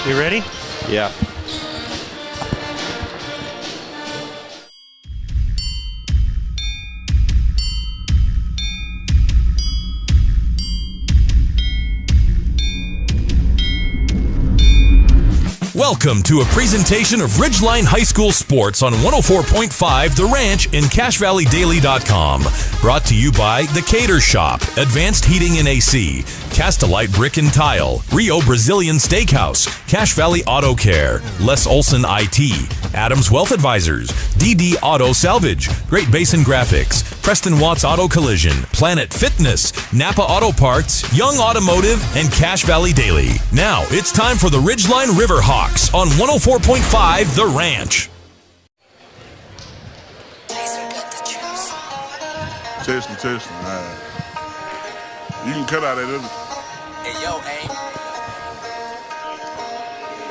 You ready? Yeah. Welcome to a presentation of Ridgeline High School Sports on 104.5 The Ranch and CashValleyDaily.com. Brought to you by The Cater Shop, Advanced Heating and AC, Castelite Brick and Tile, Rio Brazilian Steakhouse, Cache Valley Auto Care, Les Olson IT, Adams Wealth Advisors, DD Auto Salvage, Great Basin Graphics, Preston Watts Auto Collision, Planet Fitness, Napa Auto Parts, Young Automotive, and Cache Valley Daily. Now it's time for the Ridgeline Riverhawks on 104.5 The Ranch. Testing. You can cut out that other. Hey, yo, aim.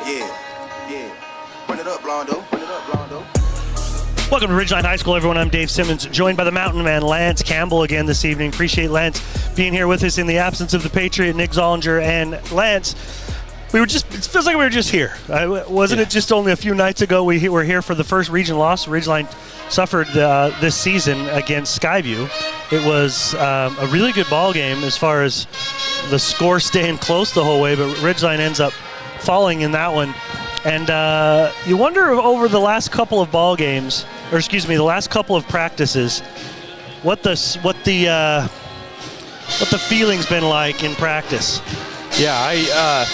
Yeah. Run it up, Blondo. Welcome to Ridgeline High School, everyone. I'm Dave Simmons, joined by the Mountain Man, Lance Campbell, again this evening. Appreciate Lance being here with us in the absence of the Patriot, Nick Zollinger. And Lance, it feels like we were just here. Wasn't it just only a few nights ago we were here for the first region loss Ridgeline suffered this season against Skyview. It was a really good ball game as far as the score staying close the whole way, but Ridgeline ends up falling in that one. And you wonder over the last couple of ball games, the last couple of practices, what the feeling's been like in practice. Yeah,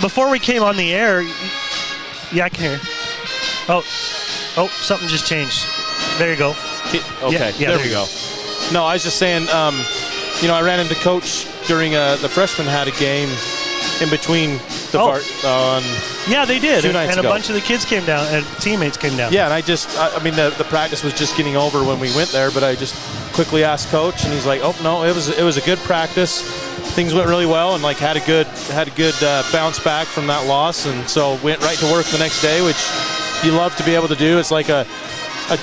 Before we came on the air, I can hear. Oh, something just changed. There you go. Okay, yeah, there we go. No, I was just saying, I ran into Coach during the freshman had a game in between yeah, they did. 2 nights and ago. A bunch of the kids came down, and teammates came down. Yeah, and the practice was just getting over when we went there, but I just quickly asked Coach, and he's like, "Oh no, it was a good practice. Things went really well, and had a good bounce back from that loss, and so went right to work the next day, which you love to be able to do. It's like a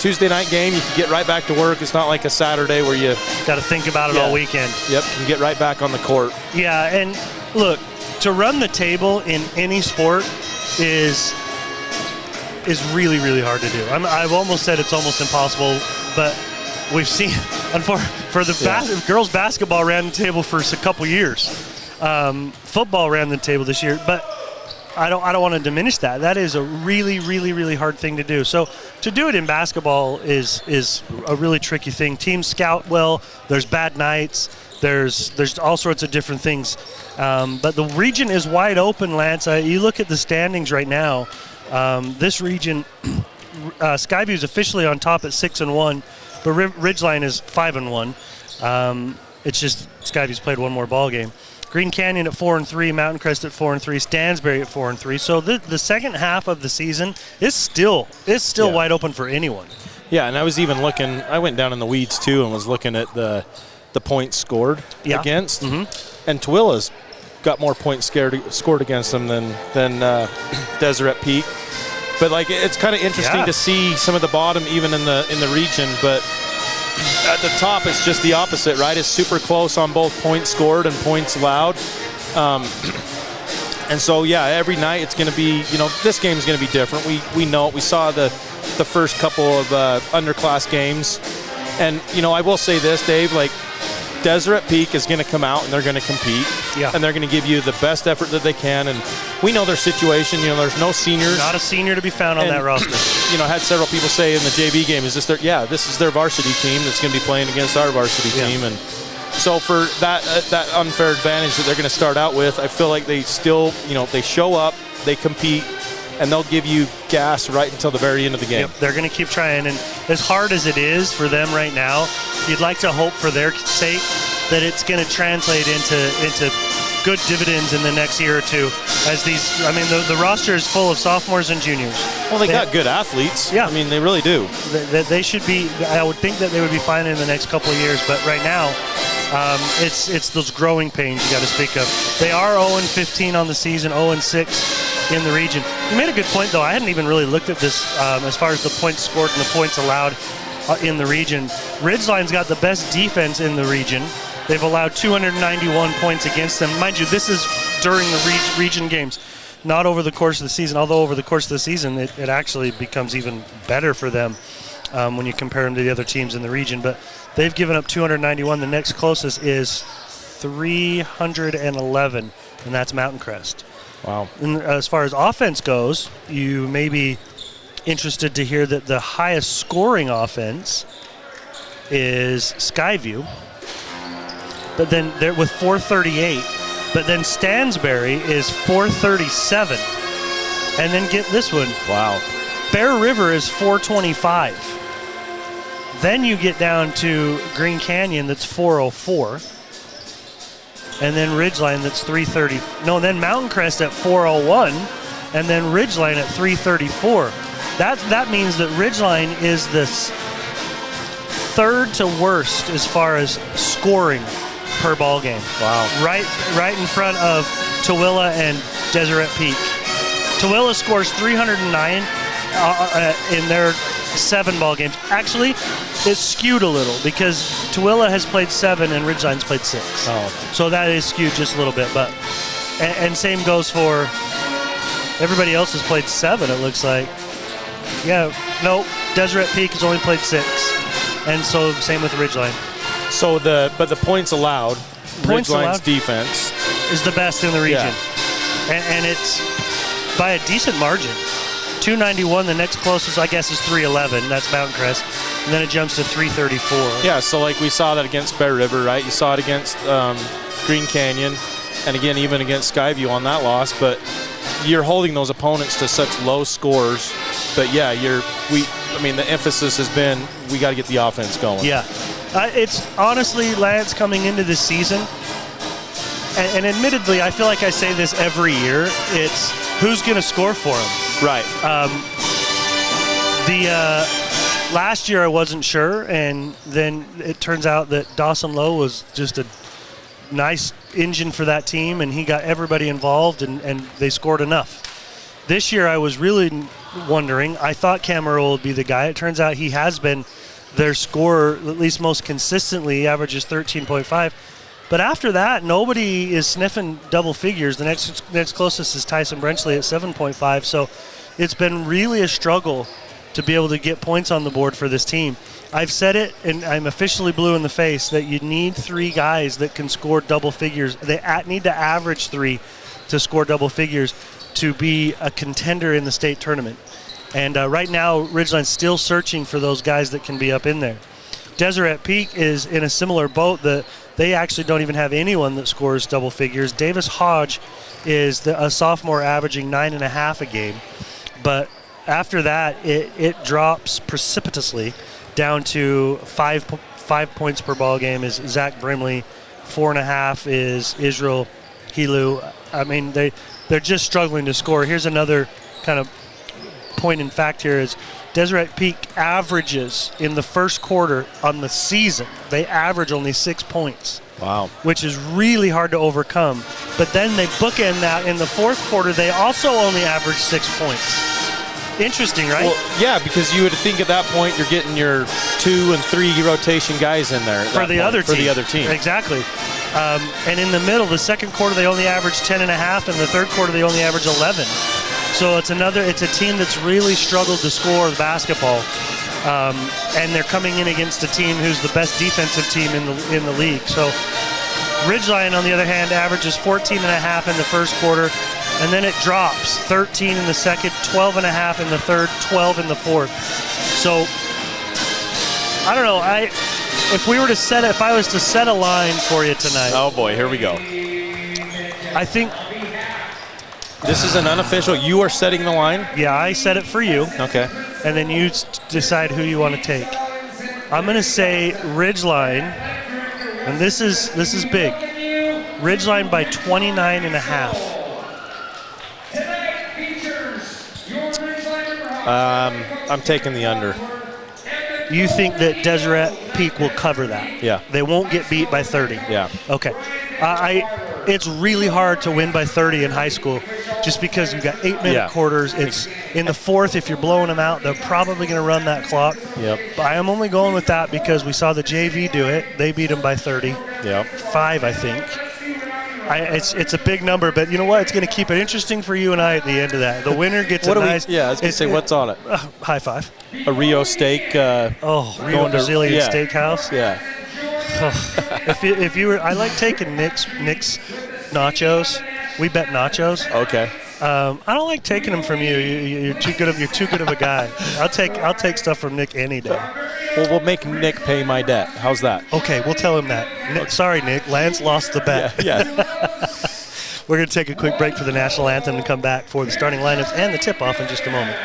Tuesday night game. You can get right back to work. It's not like a Saturday where you got to think about it all weekend. Yep, can get right back on the court. Yeah, and look, to run the table in any sport is really, really hard to do. I've almost said it's almost impossible, but we've seen, for the girls basketball ran the table for a couple years. Football ran the table this year, but I don't want to diminish that. That is a really, really, really hard thing to do. So to do it in basketball is a really tricky thing. Teams scout well. There's bad nights. There's all sorts of different things. But the region is wide open, Lance. You look at the standings right now. This region, Skyview is officially on top at 6-1, but Ridgeline is 5-1. It's just Skyview's played one more ball game. Green Canyon at 4-3, Mountain Crest at 4-3, Stansbury at 4-3. So the second half of the season is still wide open for anyone. Yeah, and I was even looking. I went down in the weeds too and was looking at the points scored against, and Tooele's got more points scored against them than Deseret Peak. But it's kind of interesting to see some of the bottom even in the region, but at the top it's just the opposite, right? It's super close on both points scored and points allowed. And so every night it's going to be, this game is going to be different. We know it. We saw the first couple of underclass games, and I will say this, Dave, Deseret Peak is going to come out and they're going to compete, and they're going to give you the best effort that they can. And we know their situation. There's no seniors. Not a senior to be found on that roster. I had several people say in the JV game, is this their? Yeah, this is their varsity team that's going to be playing against our varsity team. And so for that unfair advantage that they're going to start out with, I feel like they still, they show up, they compete, and they'll give you gas right until the very end of the game. Yep, they're going to keep trying. And as hard as it is for them right now, you'd like to hope for their sake that it's going to translate into good dividends in the next year or two. As the roster is full of sophomores and juniors. Well, they got good athletes. Yeah. They really do. They should be, I would think that they would be fine in the next couple of years, but right now, it's those growing pains you got to speak of. They are 0-15 on the season, 0-6 in the region. You made a good point, though. I hadn't even really looked at this as far as the points scored and the points allowed in the region. Ridgeline's got the best defense in the region. They've allowed 291 points against them. Mind you, this is during the region games, not over the course of the season. Although over the course of the season, it actually becomes even better for them when you compare them to the other teams in the region. But they've given up 291. The next closest is 311, and that's Mountain Crest. Wow. And as far as offense goes, you may be interested to hear that the highest scoring offense is Skyview, but then they're with 438. But then Stansbury is 437. And then get this one. Wow. Bear River is 425. Then you get down to Green Canyon, that's 404. And then Ridgeline, that's 330. No, then Mountain Crest at 401. And then Ridgeline at 334. That means that Ridgeline is the third to worst as far as scoring per ball game. Wow. Right in front of Tooele and Deseret Peak. Tooele scores 309 in their 7 ball games. Actually, it's skewed a little because Tooele has played 7 and Ridgeline's played 6. Oh. So that is skewed just a little bit. But and same goes for everybody else has played 7, it looks like. Yeah, no, Deseret Peak has only played 6. And so same with Ridgeline. So the points allowed, Ridgeline's defense is the best in the region. Yeah. And it's by a decent margin. 291, the next closest I guess is 311, that's Mountain Crest. And then it jumps to 334. Yeah, so like we saw that against Bear River, right? You saw it against Green Canyon, and again even against Skyview on that loss, but you're holding those opponents to such low scores. But yeah, the emphasis has been we got to get the offense going. Yeah. It's honestly, Lance, coming into this season, and admittedly, I feel like I say this every year, it's who's going to score for them. Right. Last year I wasn't sure, and then it turns out that Dawson Lowe was just a nice engine for that team, and he got everybody involved, and they scored enough. This year I was really wondering, I thought Cameron would be the guy. It turns out he has been their scorer, at least most consistently, averages 13.5. But after that, nobody is sniffing double figures. The next closest is Tyson Brenchley at 7.5. So it's been really a struggle to be able to get points on the board for this team. I've said it, and I'm officially blue in the face, that you need 3 guys that can score double figures. They need to average 3 to score double figures to be a contender in the state tournament. And right now, Ridgeline's still searching for those guys that can be up in there. Deseret Peak is in a similar boat. That they actually don't even have anyone that scores double figures. Davis Hodge is a sophomore averaging 9.5 a game. But after that, it drops precipitously down to 5 points per ball game is Zach Brimley. 4.5 is Israel Helu. I mean, they're just struggling to score. Here's another kind of point in fact here is Deseret Peak averages in the first quarter on the season, they average only 6 points. Wow. Which is really hard to overcome. But then they bookend that in the fourth quarter, they also only average 6 points. Interesting, right? Well, yeah, because you would think at that point you're getting your 2 and 3 rotation guys in there for the other team. Exactly. And in the middle, the second quarter, they only average 10.5, and the third quarter, they only average 11. So it's a team that's really struggled to score the basketball, and they're coming in against a team who's the best defensive team in the league. So Ridgeline, on the other hand, averages 14.5 in the first quarter, and then it drops 13 in the second, 12.5 in the third, 12 in the fourth. So I don't know. If I was to set a line for you tonight. Oh boy, here we go. I think. This is an unofficial. You are setting the line? Yeah, I set it for you. Okay. And then you decide who you want to take. I'm going to say Ridgeline, and this is big. Ridgeline by 29.5. I'm taking the under. You think that Deseret Peak will cover that? Yeah. They won't get beat by 30? Yeah. Okay. It's really hard to win by 30 in high school just because you've got 8-minute quarters. It's in the fourth, if you're blowing them out, they're probably going to run that clock. Yep. But I am only going with that because we saw the JV do it. They beat them by 30. Yep. 5, I think. It's a big number, but you know what? It's going to keep it interesting for you and I at the end of that. The winner gets a nice. I was going to say, what's on it? High five. A Rio steak. Rio Brazilian Steakhouse. Yeah. If you were, I like taking Nick's nachos. We bet nachos. Okay. I don't like taking them from you. You're too good of a guy. I'll take stuff from Nick any day. Well, we'll make Nick pay my debt. How's that? Okay, we'll tell him that. Nick, sorry, Nick. Lance lost the bet. Yeah. We're going to take a quick break for the national anthem and come back for the starting lineups and the tip-off in just a moment.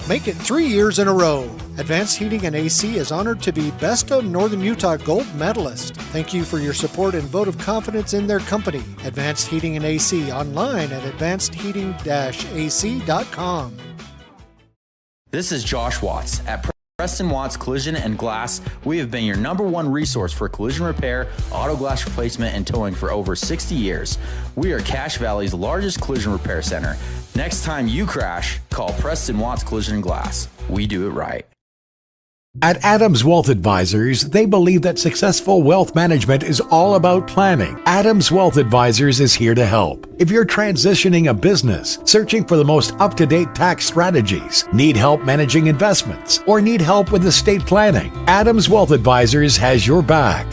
Make it 3 years in a row. Advanced Heating and AC is honored to be Best of Northern Utah Gold Medalist. Thank you for your support and vote of confidence in their company. Advanced Heating and AC online at advancedheating-ac.com. This is Josh Watts. At Preston Watts Collision and Glass, we have been your #1 resource for collision repair, auto glass replacement, and towing for over 60 years. We are Cache Valley's largest collision repair center. Next time you crash, call Preston Watts Collision and Glass. We do it right. At Adams Wealth Advisors, they believe that successful wealth management is all about planning. Adams Wealth Advisors is here to help. If you're transitioning a business, searching for the most up-to-date tax strategies, need help managing investments, or need help with estate planning, Adams Wealth Advisors has your back.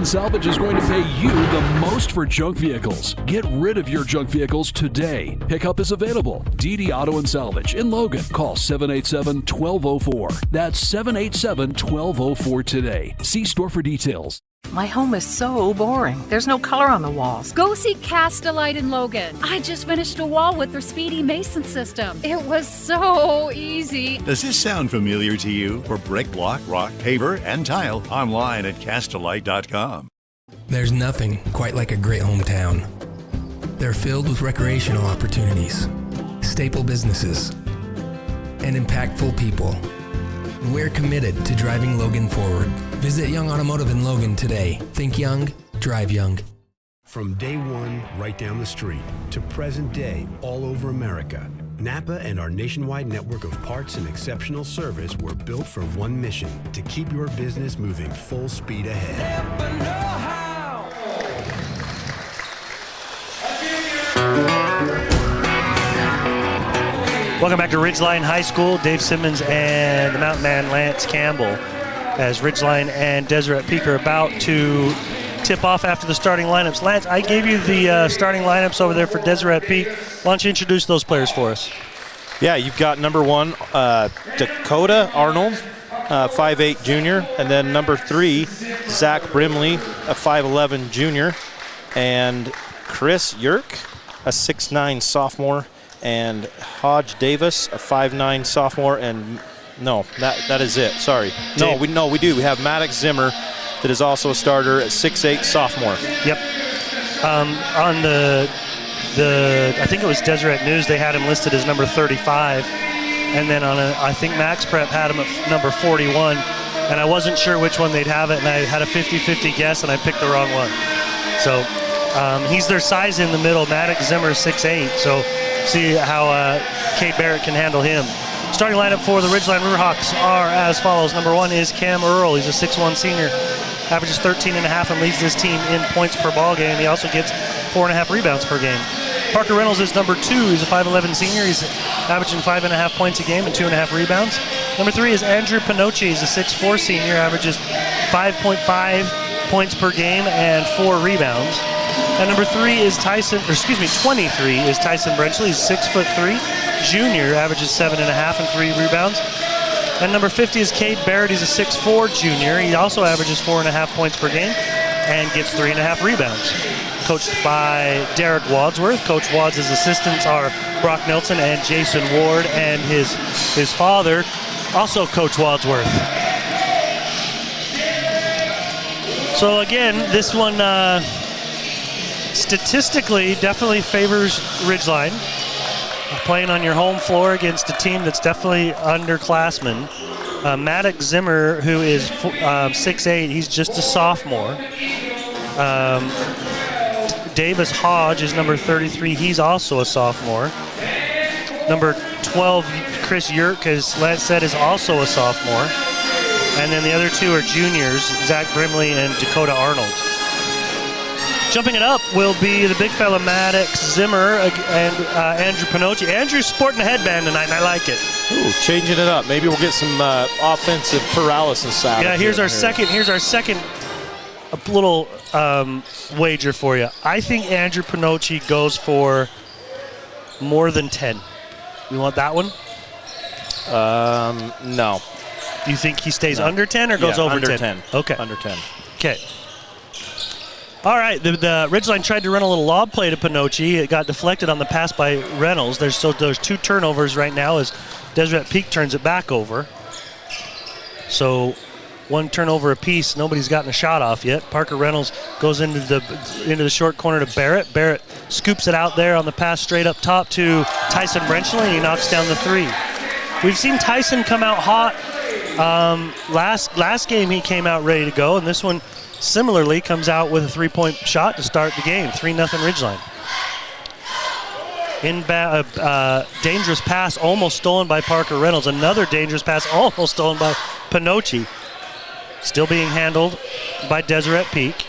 Salvage is going to pay you the most for junk vehicles. Get rid of your junk vehicles today. Pickup is available. DD Auto and Salvage in Logan. Call 787-1204. That's 787-1204 today. See store for details. My home is so boring. There's no color on the walls. Go see Cast-A-Lite in Logan. I just finished a wall with their Speedy Mason system. It was so easy. Does this sound familiar to you? For brick, block, rock, paver, and tile, online at Cast-A-Lite.com. There's nothing quite like a great hometown. They're filled with recreational opportunities, staple businesses, and impactful people. We're committed to driving Logan forward. Visit Young Automotive in Logan today. Think young, drive young. From day one, right down the street, to present day, all over America, Napa and our nationwide network of parts and exceptional service were built for one mission: to keep your business moving full speed ahead. Welcome back to Ridgeline High School. Dave Simmons and the Mountain Man Lance Campbell, as Ridgeline and Deseret Peak are about to tip off after the starting lineups. Lance, I gave you the starting lineups over there for Deseret Peak. Why don't you introduce those players for us? Yeah, you've got number 1, Dakota Arnold, 5'8" junior, and then number 3, Zach Brimley, a 5'11" junior, and Chris Yerk, a 6'9" sophomore, and Hodge Davis, a 5'9" sophomore, and no, that is it. Sorry. No, we do. We have Maddox Zimmer, that is also a starter at 6'8" sophomore. Yep. On the I think it was Deseret News, they had him listed as number 35, and then I think Max Prep had him at number 41, and I wasn't sure which one they'd have it, and I had a 50-50 guess, and I picked the wrong one. So he's their size in the middle. Maddox Zimmer is 6'8", so see how Kate Barrett can handle him. Starting lineup for the Ridgeline Riverhawks are as follows. Number 1 is Cam Earl. He's a 6'1" senior, averages 13.5 and leads this team in points per ball game. He also gets 4.5 rebounds per game. Parker Reynolds is number 2. He's a 5'11" senior. He's averaging 5.5 points a game and 2.5 rebounds. Number 3 is Andrew Pinocchi. He's a 6'4" senior, averages 5.5 points per game and 4 rebounds. And number 23 is Tyson Brenchley. He's 6'3", junior, averages 7.5 and 3 rebounds. And number 50 is Cade Barrett. He's a 6'4" junior. He also averages 4.5 points per game and gets 3.5 rebounds. Coached by Derek Wadsworth. Coach Wads' assistants are Brock Nelson and Jason Ward, and his father, also Coach Wadsworth. So again, this one statistically definitely favors Ridgeline. Playing on your home floor against a team that's definitely underclassmen. Maddox Zimmer, who is 6'8", he's just a sophomore. Davis Hodge is number 33. He's also a sophomore. Number 12, Chris Yerk, as Lance said, is also a sophomore. And then the other two are juniors, Zach Brimley and Dakota Arnold. Jumping it up will be the big fella Maddox Zimmer and Andrew Pinocci. Andrew's sporting a headband tonight, and I like it. Ooh, changing it up. Maybe we'll get some offensive paralysis out of it. Yeah, here's our second a little wager for you. I think Andrew Pinocci goes for more than 10. You want that one? No. You think he stays under 10 or goes over 10? Under 10. Okay. Under 10. Okay. All right, the Ridgeline tried to run a little lob play to Pinocci. It got deflected on the pass by Reynolds. There's 2 turnovers right now as Deseret Peak turns it back over. So 1 turnover apiece. Nobody's gotten a shot off yet. Parker Reynolds goes into the short corner to Barrett. Barrett scoops it out there on the pass straight up top to Tyson Brenchley, and he knocks down the 3. We've seen Tyson come out hot. Last game he came out ready to go, and this one similarly comes out with a 3-point shot to start the game. 3-0 Ridgeline. Dangerous pass almost stolen by Parker Reynolds. Another dangerous pass almost stolen by Pinocci. Still being handled by Deseret Peak.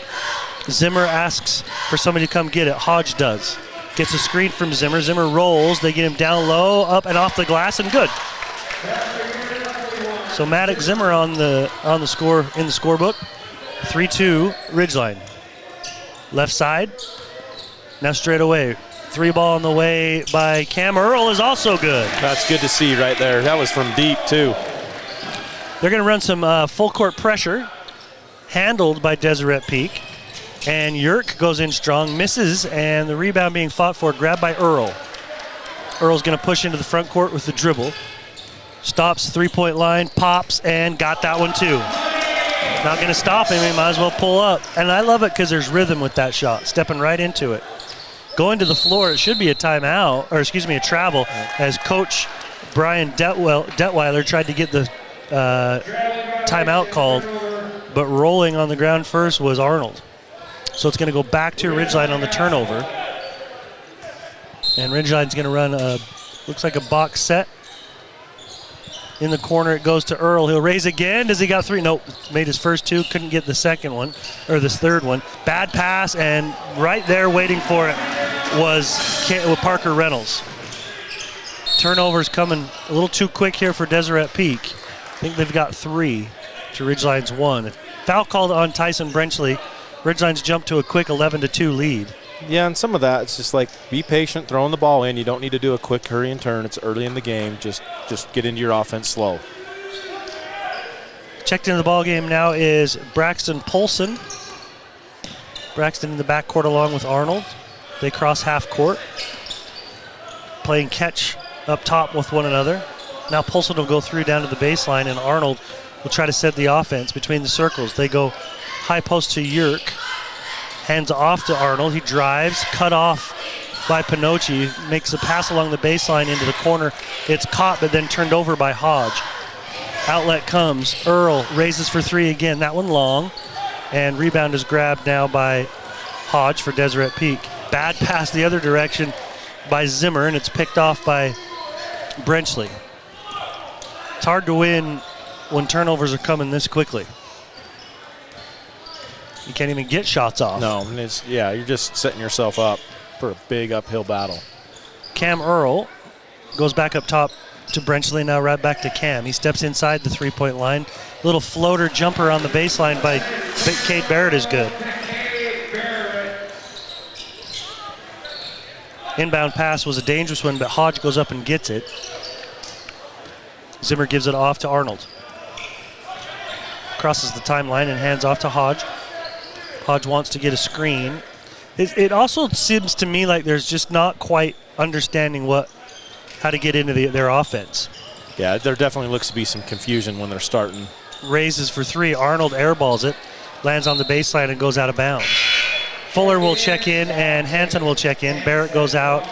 Zimmer asks for somebody to come get it. Hodge does. Gets a screen from Zimmer. Zimmer rolls. They get him down low, up and off the glass, and good. So Maddox Zimmer on the score in the scorebook. 3-2 Ridgeline. Left side. Now straight away. 3 ball on the way by Cam Earl is also good. That's good to see right there. That was from deep too. They're going to run some full court pressure, handled by Deseret Peak. And Yerk goes in strong, misses, and the rebound being fought for, grabbed by Earl. Earl's going to push into the front court with the dribble. Stops, 3-point line, pops, and got that one too. Not going to stop him, he might as well pull up. And I love it because there's rhythm with that shot, stepping right into it. Going to the floor, it should be a timeout, or excuse me, a travel, as Coach Brian Detweiler tried to get the timeout called, but rolling on the ground first was Arnold. So it's going to go back to Ridgeline on the turnover. And Ridgeline's going to run looks like a box set. In the corner, it goes to Earl. He'll raise again. Does he got 3? Nope. Made his first 2. Couldn't get the second one, or this third one. Bad pass, and right there waiting for it was Parker Reynolds. Turnovers coming a little too quick here for Deseret Peak. I think they've got 3 to Ridgeline's 1. Foul called on Tyson Brenchley. Ridgeline's jumped to a quick 11-2 lead. Yeah, and some of that, it's just like be patient, throwing the ball in. You don't need to do a quick hurry and turn. It's early in the game. Just get into your offense slow. Checked into the ball game now is Braxton Polson. Braxton in the backcourt along with Arnold. They cross half court, playing catch up top with one another. Now Polson will go through down to the baseline, and Arnold will try to set the offense between the circles. They go high post to Yerk. Hands off to Arnold. He drives, cut off by Pinocci. Makes a pass along the baseline into the corner. It's caught, but then turned over by Hodge. Outlet comes. Earl raises for 3 again. That one long. And rebound is grabbed now by Hodge for Deseret Peak. Bad pass the other direction by Zimmer, and it's picked off by Brenchley. It's hard to win when turnovers are coming this quickly. You can't even get shots off. No, and you're just setting yourself up for a big uphill battle. Cam Earl goes back up top to Brenchley, now right back to Cam. He steps inside the 3-point line. Little floater jumper on the baseline by Cade Barrett is good. Inbound pass was a dangerous one, but Hodge goes up and gets it. Zimmer gives it off to Arnold. Crosses the timeline and hands off to Hodge. Hodge wants to get a screen. It also seems to me like there's just not quite understanding how to get into their offense. Yeah, there definitely looks to be some confusion when they're starting. Raises for 3. Arnold airballs it, lands on the baseline and goes out of bounds. Fuller will check in and Hansen will check in. Barrett goes out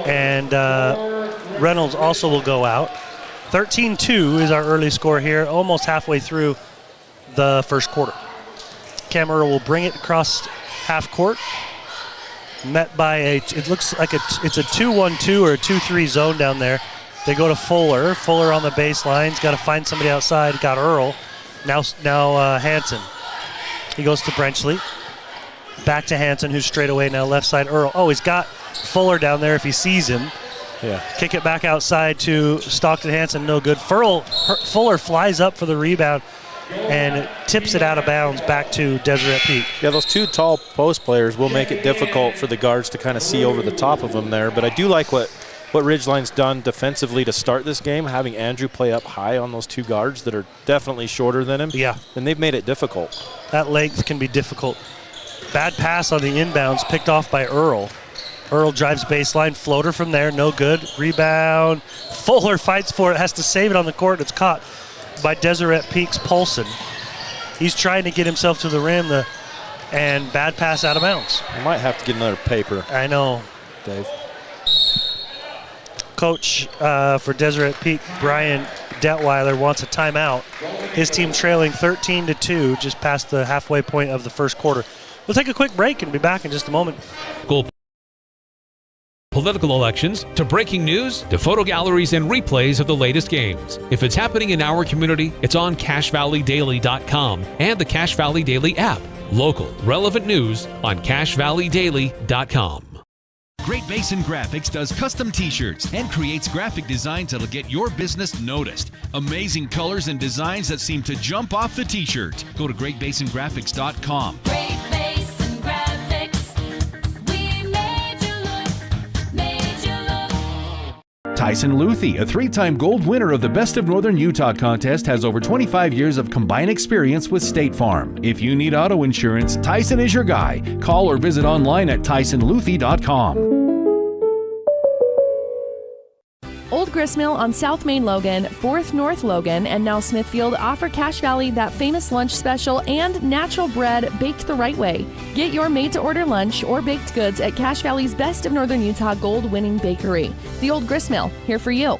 and Reynolds also will go out. 13-2 is our early score here, almost halfway through the first quarter. Cam Earl will bring it across half court. Met by it looks like it's a 2-1-2 or a 2-3 zone down there. They go to Fuller. Fuller on the baseline. He's got to find somebody outside. Got Earl. Now Hansen. He goes to Brenchley. Back to Hansen, who's straight away now left side Earl. Oh, he's got Fuller down there if he sees him. Yeah. Kick it back outside to Stockton Hansen. No good. Fuller flies up for the rebound and tips it out of bounds back to Deseret Peak. Yeah, those two tall post players will make it difficult for the guards to kind of see over the top of them there. But I do like what Ridgeline's done defensively to start this game, having Andrew play up high on those two guards that are definitely shorter than him. Yeah. And they've made it difficult. That length can be difficult. Bad pass on the inbounds, picked off by Earl. Earl drives baseline, floater from there, no good. Rebound. Fuller fights for it, has to save it on the court. It's caught by Deseret Peak's Polson. He's trying to get himself to the rim, and bad pass out of bounds. I might have to get another paper. I know. Dave. Coach for Deseret Peak, Brian Detweiler, wants a timeout. His team trailing 13-2, just past the halfway point of the first quarter. We'll take a quick break and be back in just a moment. Political elections, to breaking news, to photo galleries and replays of the latest games. If it's happening in our community, it's on CashValleyDaily.com and the Cache Valley Daily app. Local, relevant news on CashValleyDaily.com. Great Basin Graphics does custom t-shirts and creates graphic designs that'll get your business noticed. Amazing colors and designs that seem to jump off the t-shirt. Go to GreatBasinGraphics.com. Great Basin Graphics. We made you look, made you look. Tyson Luthi, a 3-time gold winner of the Best of Northern Utah contest, has over 25 years of combined experience with State Farm. If you need auto insurance, Tyson is your guy. Call or visit online at TysonLuthi.com. Old Gristmill on South Main Logan, 4th North Logan, and now Smithfield offer Cache Valley that famous lunch special and natural bread baked the right way. Get your made-to-order lunch or baked goods at Cache Valley's Best of Northern Utah gold-winning bakery. The Old Gristmill, here for you. All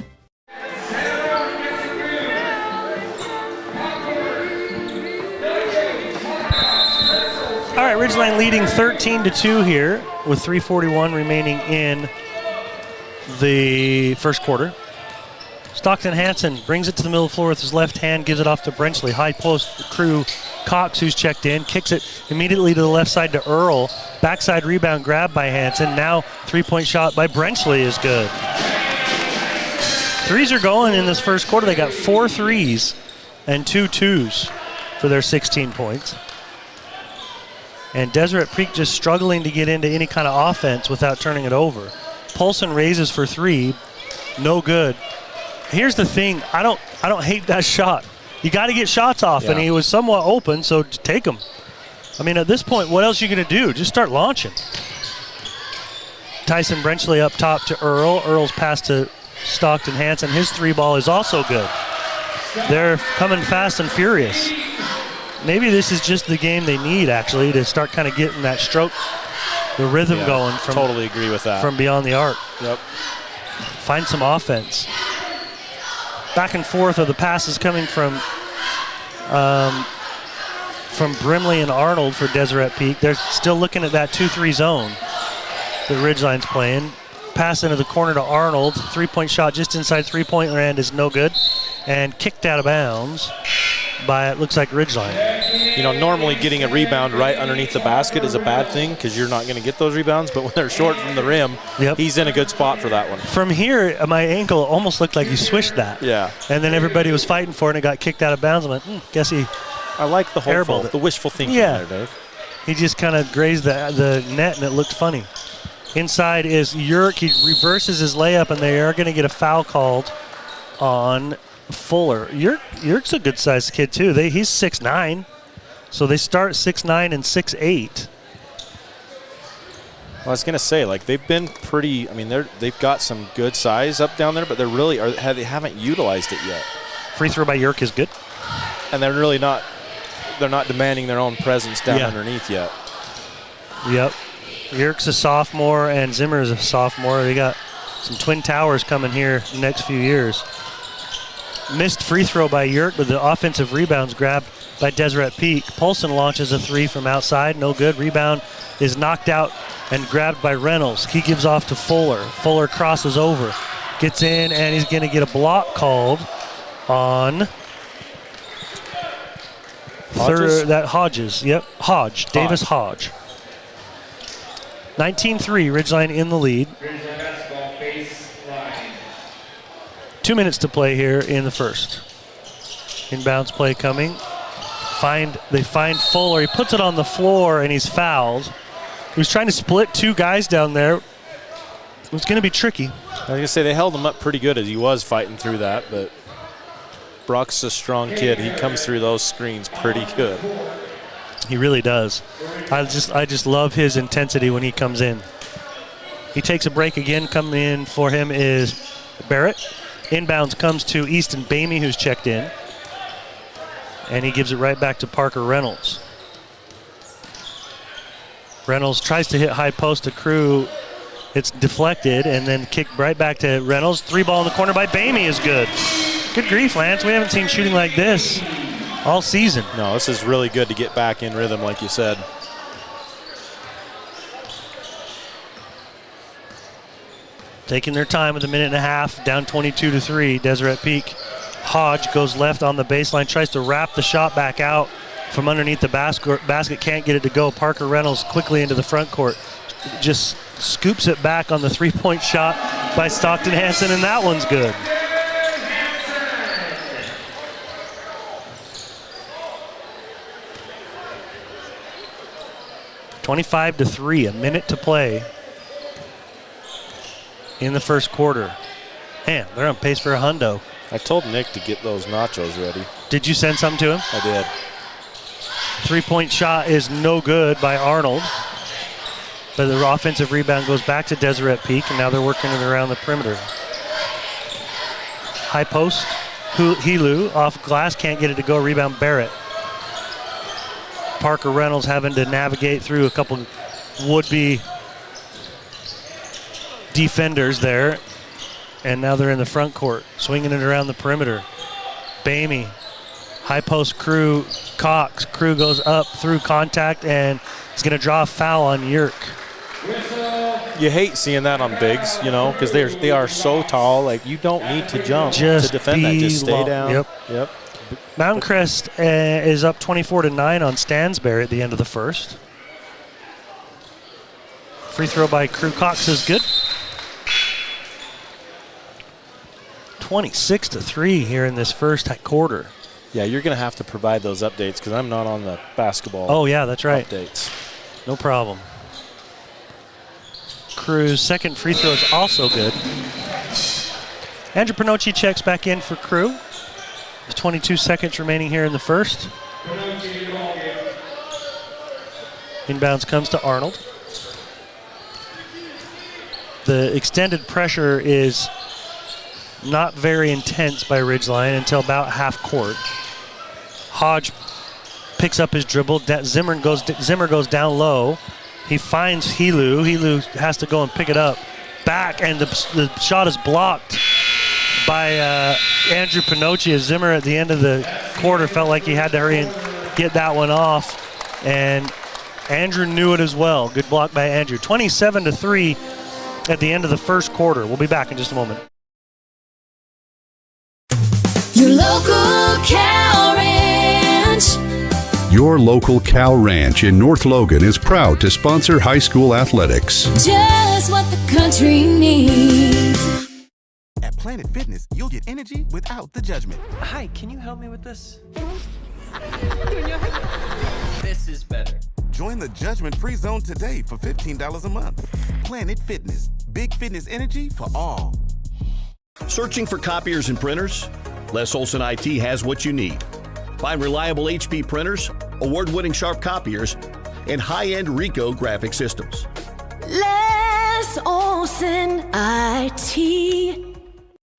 right, Ridgeline leading 13-2 here with 3:41 remaining in the first quarter. Stockton Hansen brings it to the middle of the floor with his left hand, gives it off to Brenchley. High post crew Cox, who's checked in, kicks it immediately to the left side to Earl. Backside rebound grab by Hansen. Now 3-point shot by Brenchley is good. Threes are going in this first quarter. They got 4 threes and 2 twos for their 16 points. And Deseret Peak just struggling to get into any kind of offense without turning it over. Polson raises for 3, no good. Here's the thing, I don't hate that shot. You got to get shots off, and he was somewhat open, so take them. I mean, at this point, what else are you going to do? Just start launching. Tyson Brenchley up top to Earl. Earl's pass to Stockton Hansen. His 3-ball is also good. They're coming fast and furious. Maybe this is just the game they need, actually, to start kind of getting that stroke, the rhythm going. Totally agree with that. From beyond the arc. Yep. Find some offense. Back and forth of the passes coming from Brimley and Arnold for Deseret Peak. They're still looking at that 2-3 zone that Ridgeline's playing. Pass into the corner to Arnold. 3-point shot just inside 3-point land is no good. And kicked out of bounds by, it looks like, Ridgeline. You know, normally getting a rebound right underneath the basket is a bad thing because you're not going to get those rebounds, but when they're short from the rim, he's in a good spot for that one. From here, my ankle almost looked like he swished that. Yeah. And then everybody was fighting for it, and it got kicked out of bounds. I went, guess he I like the hopeful, airballed it. The wishful thinking there, Dave. He just kind of grazed the net, and it looked funny. Inside is Yerk. He reverses his layup, and they are going to get a foul called on Fuller. Yerk's a good-sized kid, too. He's 6'9", so they start 6'9" and 6'8". I was going to say, like, they've been pretty, I mean, they've got some good size up down there, but they haven't utilized it yet. Free throw by Yerk is good. And they're really not, they're not demanding their own presence down underneath yet. Yep. Yerk's a sophomore and Zimmer is a sophomore. They got some twin towers coming here the next few years. missed free throw by Yerk, but the offensive rebound's grabbed by Deseret Peak. Polson launches a three from outside, no good. Rebound is knocked out and grabbed by Reynolds. He gives off to Fuller. Fuller crosses over, gets in, and he's going to get a block called on Hodges. Yep, Davis Hodge. 19-3, Ridgeline in the lead. 2 minutes to play here in the first. Inbounds play coming. They find Fuller. He puts it on the floor and he's fouled. He was trying to split two guys down there. It was going to be tricky. I was going to say they held him up pretty good as he was fighting through that, but Brock's a strong kid. He comes through those screens pretty good. He really does. I just love his intensity when he comes in. He takes a break again. Coming in for him is Barrett. Inbounds comes to Easton Bamey, who's checked in. And he gives it right back to Parker Reynolds. Reynolds tries to hit high post to Crew. It's deflected and then kicked right back to Reynolds. Three ball in the corner by Bamey is good. Good grief, Lance. We haven't seen shooting like this all season. No, this is really good to get back in rhythm, like you said. Taking their time with a minute and a half, down 22-3. Deseret Peak. Hodge goes left on the baseline, tries to wrap the shot back out from underneath the basket, can't get it to go. Parker Reynolds quickly into the front court. Just scoops it back on the three-point shot by Stockton Hansen, and that one's good. (25-3), a minute to play in the first quarter. Man, they're on pace for a hundo. I told Nick to get those nachos ready. Did you send some to him? I did. Three-point shot is no good by Arnold. But the offensive rebound goes back to Deseret Peak, and now they're working it around the perimeter. High post, Helu off glass, can't get it to go. Rebound Barrett. Parker Reynolds having to navigate through a couple would-be defenders there. And now they're in the front court, swinging it around the perimeter. Bamey, high post Crew, Cox. Crew goes up through contact, and it's going to draw a foul on Yerk. You hate seeing that on bigs, you know, because they are so tall. Like, you don't need to jump to defend that. Just stay down. Yep. Mountain Crest is up 24-9 on Stansberry at the end of the first. Free throw by Crew. Cox is good. 26-3 here in this first quarter. Yeah, you're going to have to provide those updates because I'm not on the basketball. Oh, yeah, that's right. Updates. No problem. Crew's second free throw is also good. Andrew Pernocchi checks back in for Crew. There's 22 seconds remaining here in the first. Inbounds comes to Arnold. The extended pressure is not very intense by Ridgeline until about half court. Hodge picks up his dribble. Zimmer goes down low. He finds Helu. Helu has to go and pick it up. Back, and the shot is blocked by Andrew Pernocchi. As Zimmer at the end of the quarter felt like he had to hurry and get that one off. And Andrew knew it as well. Good block by Andrew. 27-3 at the end of the first quarter. We'll be back in just a moment. Your local cow ranch. Your local Cow Ranch in North Logan is proud to sponsor high school athletics. Just what the country needs. At Planet Fitness, you'll get energy without the judgment. Hi, can you help me with this? This is better. Join the judgment-free zone today for $15 a month. Planet Fitness, big fitness energy for all. Searching for copiers and printers? Les Olson IT has what you need. Find reliable HP printers, award-winning Sharp copiers, and high-end Ricoh graphic systems. Les Olson IT.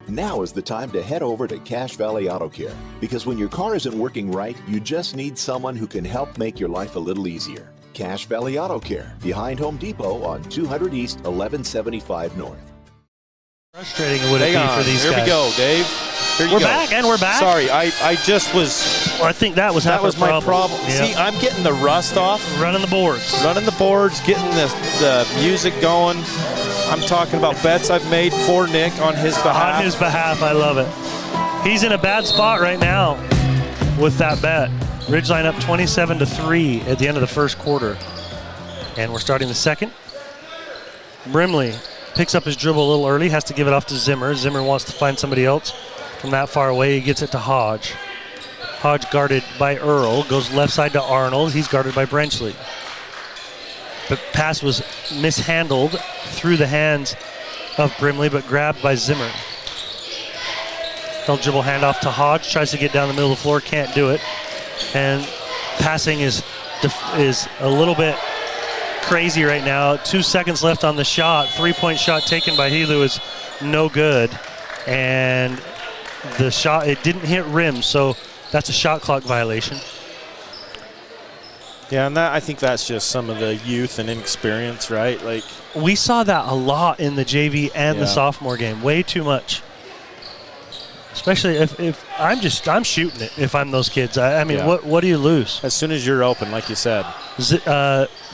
Now is the time to head over to Cache Valley Auto Care, because when your car isn't working right, you just need someone who can help make your life a little easier. Cache Valley Auto Care, behind Home Depot on 200 East, 1175 North. Frustrating would it be for these guys? Here we go, Dave. We're back, and we're back. Sorry, I just was. Well, I think that was my problem. Yeah. See, I'm getting the rust off. Running the boards, getting the music going. I'm talking about bets I've made for Nick on his behalf. On his behalf, I love it. He's in a bad spot right now with that bet. Ridgeline up 27-3 at the end of the first quarter. And we're starting the second. Brimley picks up his dribble a little early, has to give it off to Zimmer. Zimmer wants to find somebody else from that far away. He gets it to Hodge. Hodge guarded by Earl, goes left side to Arnold. He's guarded by Brenchley. The pass was mishandled through the hands of Brimley, but grabbed by Zimmer. They'll dribble handoff to Hodge, tries to get down the middle of the floor, can't do it. And passing is a little bit crazy right now. 2 seconds left on the shot. 3-point shot taken by Helu is no good. And the shot, it didn't hit rim, so that's a shot clock violation. Yeah, and I think that's just some of the youth and inexperience, right? Like, we saw that a lot in the JV and the sophomore game. Way too much. Especially if I'm shooting it if I'm those kids. I mean, what do you lose? As soon as you're open, like you said.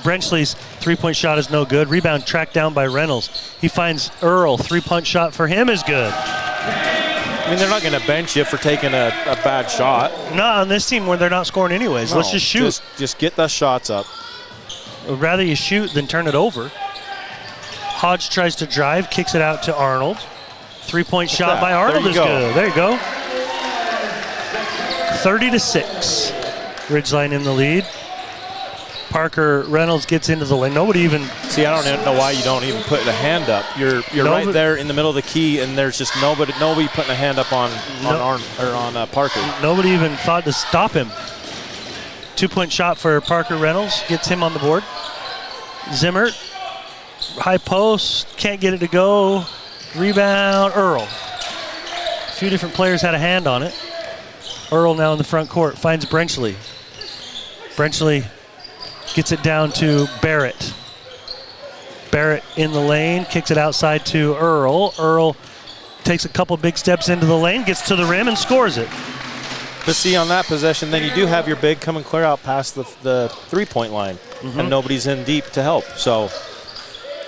Brenchley's 3-point shot is no good. Rebound tracked down by Reynolds. He finds Earl. 3-point shot for him is good. I mean, they're not going to bench you for taking a bad shot. Not on this team where they're not scoring anyways. No, let's just shoot. Just get the shots up. I'd rather you shoot than turn it over. Hodge tries to drive, kicks it out to Arnold. 3-point shot by Arnold is good. There you go. 30-6. Ridgeline in the lead. Parker Reynolds gets into the lane. Nobody even. See, I don't know why you don't even put a hand up. You're right there in the middle of the key, and there's just nobody putting a hand up on Parker. Nobody even thought to stop him. 2-point shot for Parker Reynolds gets him on the board. Zimmer, high post, can't get it to go. Rebound, Earl. A few different players had a hand on it. Earl now in the front court finds Brenchley. Brenchley gets it down to Barrett. Barrett in the lane, kicks it outside to Earl. Earl takes a couple big steps into the lane, gets to the rim and scores it. But see, on that possession, then you do have your big come and clear out past the 3-point line, and nobody's in deep to help. So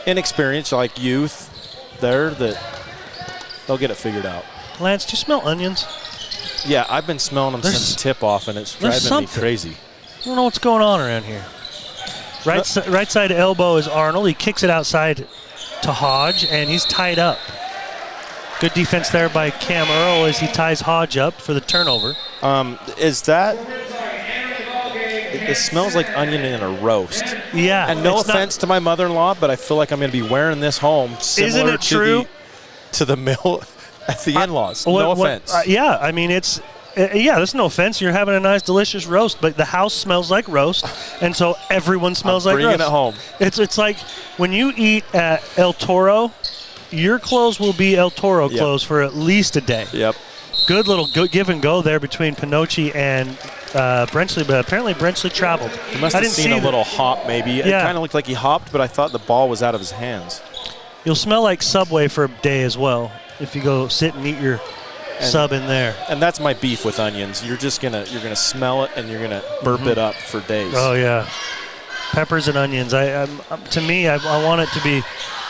inexperience, like youth there, that they'll get it figured out. Lance, do you smell onions? Yeah, I've been smelling them since tip-off, and it's driving me crazy. I don't know what's going on around here. Right side elbow is Arnold. He kicks it outside to Hodge, and he's tied up. Good defense there by Cam Earl as he ties Hodge up for the turnover. Is that... It smells like onion in a roast. Yeah. And no offense to my mother-in-law, but I feel like I'm going to be wearing this home similar Isn't it true? to the mill at the in-laws. No offense. Yeah, I mean, it's... there's no offense. You're having a nice, delicious roast, but the house smells like roast, and so everyone smells like roast. Bringing it home. It's like when you eat at El Toro, your clothes will be El Toro clothes for at least a day. Yep. Good little give and go there between Pinocchi and Brenchley, but apparently Brenchley traveled. He must have seen a little hop maybe. It kind of looked like he hopped, but I thought the ball was out of his hands. You'll smell like Subway for a day as well if you go sit and eat your sub in there. And that's my beef with onions. You're gonna smell it and you're gonna burp it up for days. Oh yeah, peppers and onions. To me, I want it to be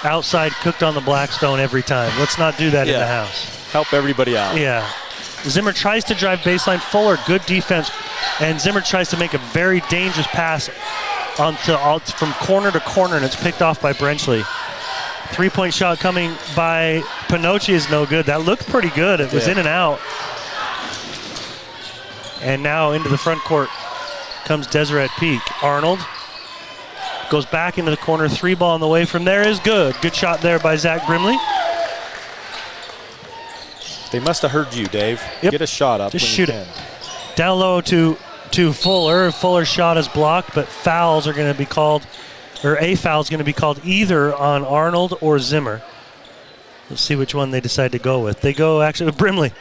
outside, cooked on the Blackstone every time. Let's not do that in the house. Help everybody out. Yeah. Zimmer tries to drive baseline. Fuller, good defense, and Zimmer tries to make a very dangerous pass from corner to corner, and it's picked off by Brenchley. 3-point shot coming by Pinocchi is no good. That looked pretty good. It was in and out. And now into the front court comes Deseret Peak. Arnold goes back into the corner. 3-ball on the way from there is good. Good shot there by Zach Brimley. They must have heard you, Dave. Yep. Get a shot up. Just shoot it. Down low to Fuller. Fuller's shot is blocked, but fouls are going to be called. Or a foul is going to be called either on Arnold or Zimmer. Let's see which one they decide to go with. They go actually with Brimley.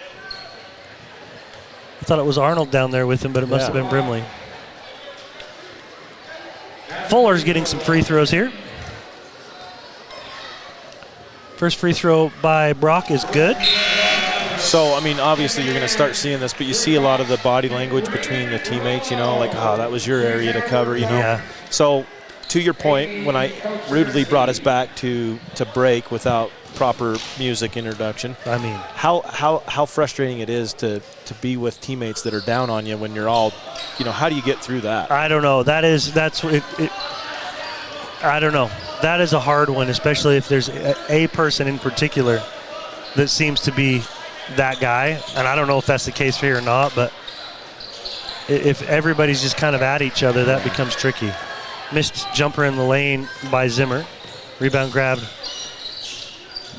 I thought it was Arnold down there with him, but it must have been Brimley. Fuller's getting some free throws here. First free throw by Brock is good. So, I mean, obviously you're going to start seeing this, but you see a lot of the body language between the teammates, like, oh, that was your area to cover, Yeah. So, to your point, when I rudely brought us back to break without proper music introduction, I mean, how frustrating it is to be with teammates that are down on you when you're all, how do you get through that? I don't know. I don't know. That is a hard one, especially if there's a person in particular that seems to be that guy. And I don't know if that's the case here or not, but if everybody's just kind of at each other, that becomes tricky. Missed jumper in the lane by Zimmer. Rebound grabbed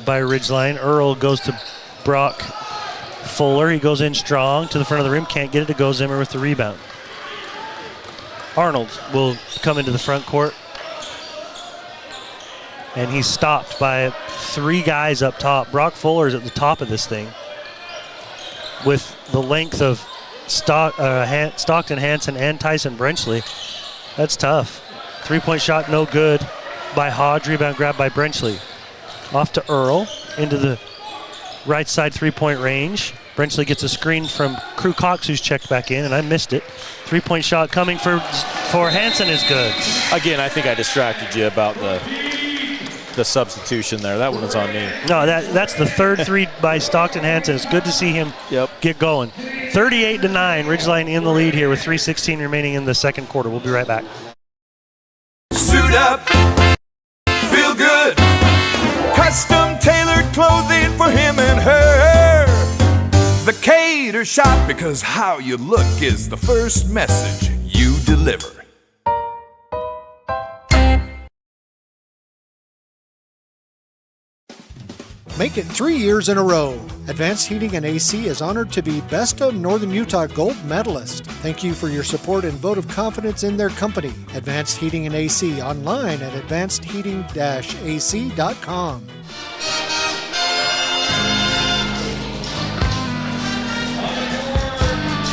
by Ridgeline. Earl goes to Brock Fuller. He goes in strong to the front of the rim. Can't get it to go. Zimmer with the rebound. Arnold will come into the front court. And he's stopped by 3 guys up top. Brock Fuller's at the top of this thing with the length of Stockton Hansen and Tyson Brenchley. That's tough. 3-point shot, no good by Hodge. Rebound grabbed by Brenchley. Off to Earl into the right side 3-point range. Brenchley gets a screen from Crew Cox, who's checked back in, and I missed it. 3-point shot coming for Hansen is good. Again, I think I distracted you about the substitution there. That one was on me. No, that's the third 3 by Stockton Hansen. It's good to see him get going. 38-9, Ridgeline in the lead here with 3:16 remaining in the second quarter. We'll be right back. Suit up, feel good. Custom tailored clothing for him and her. The Cater Shop, because how you look is the first message you deliver. Make it 3 years in a row. Advanced Heating and AC is honored to be Best of Northern Utah Gold Medalist. Thank you for your support and vote of confidence in their company. Advanced Heating and AC online at advancedheating-ac.com.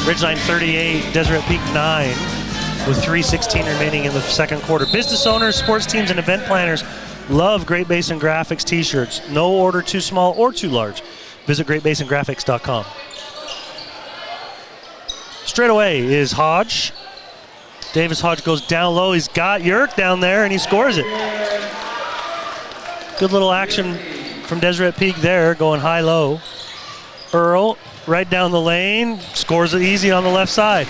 Ridgeline 38, Deseret Peak 9 with 3:16 remaining in the second quarter. Business owners, sports teams, and event planners love Great Basin Graphics t-shirts. No order too small or too large. Visit greatbasingraphics.com. Straight away is Hodge. Davis Hodge goes down low. He's got Yerk down there, and he scores it. Good little action from Deseret Peak there, going high-low. Earl right down the lane, scores it easy on the left side.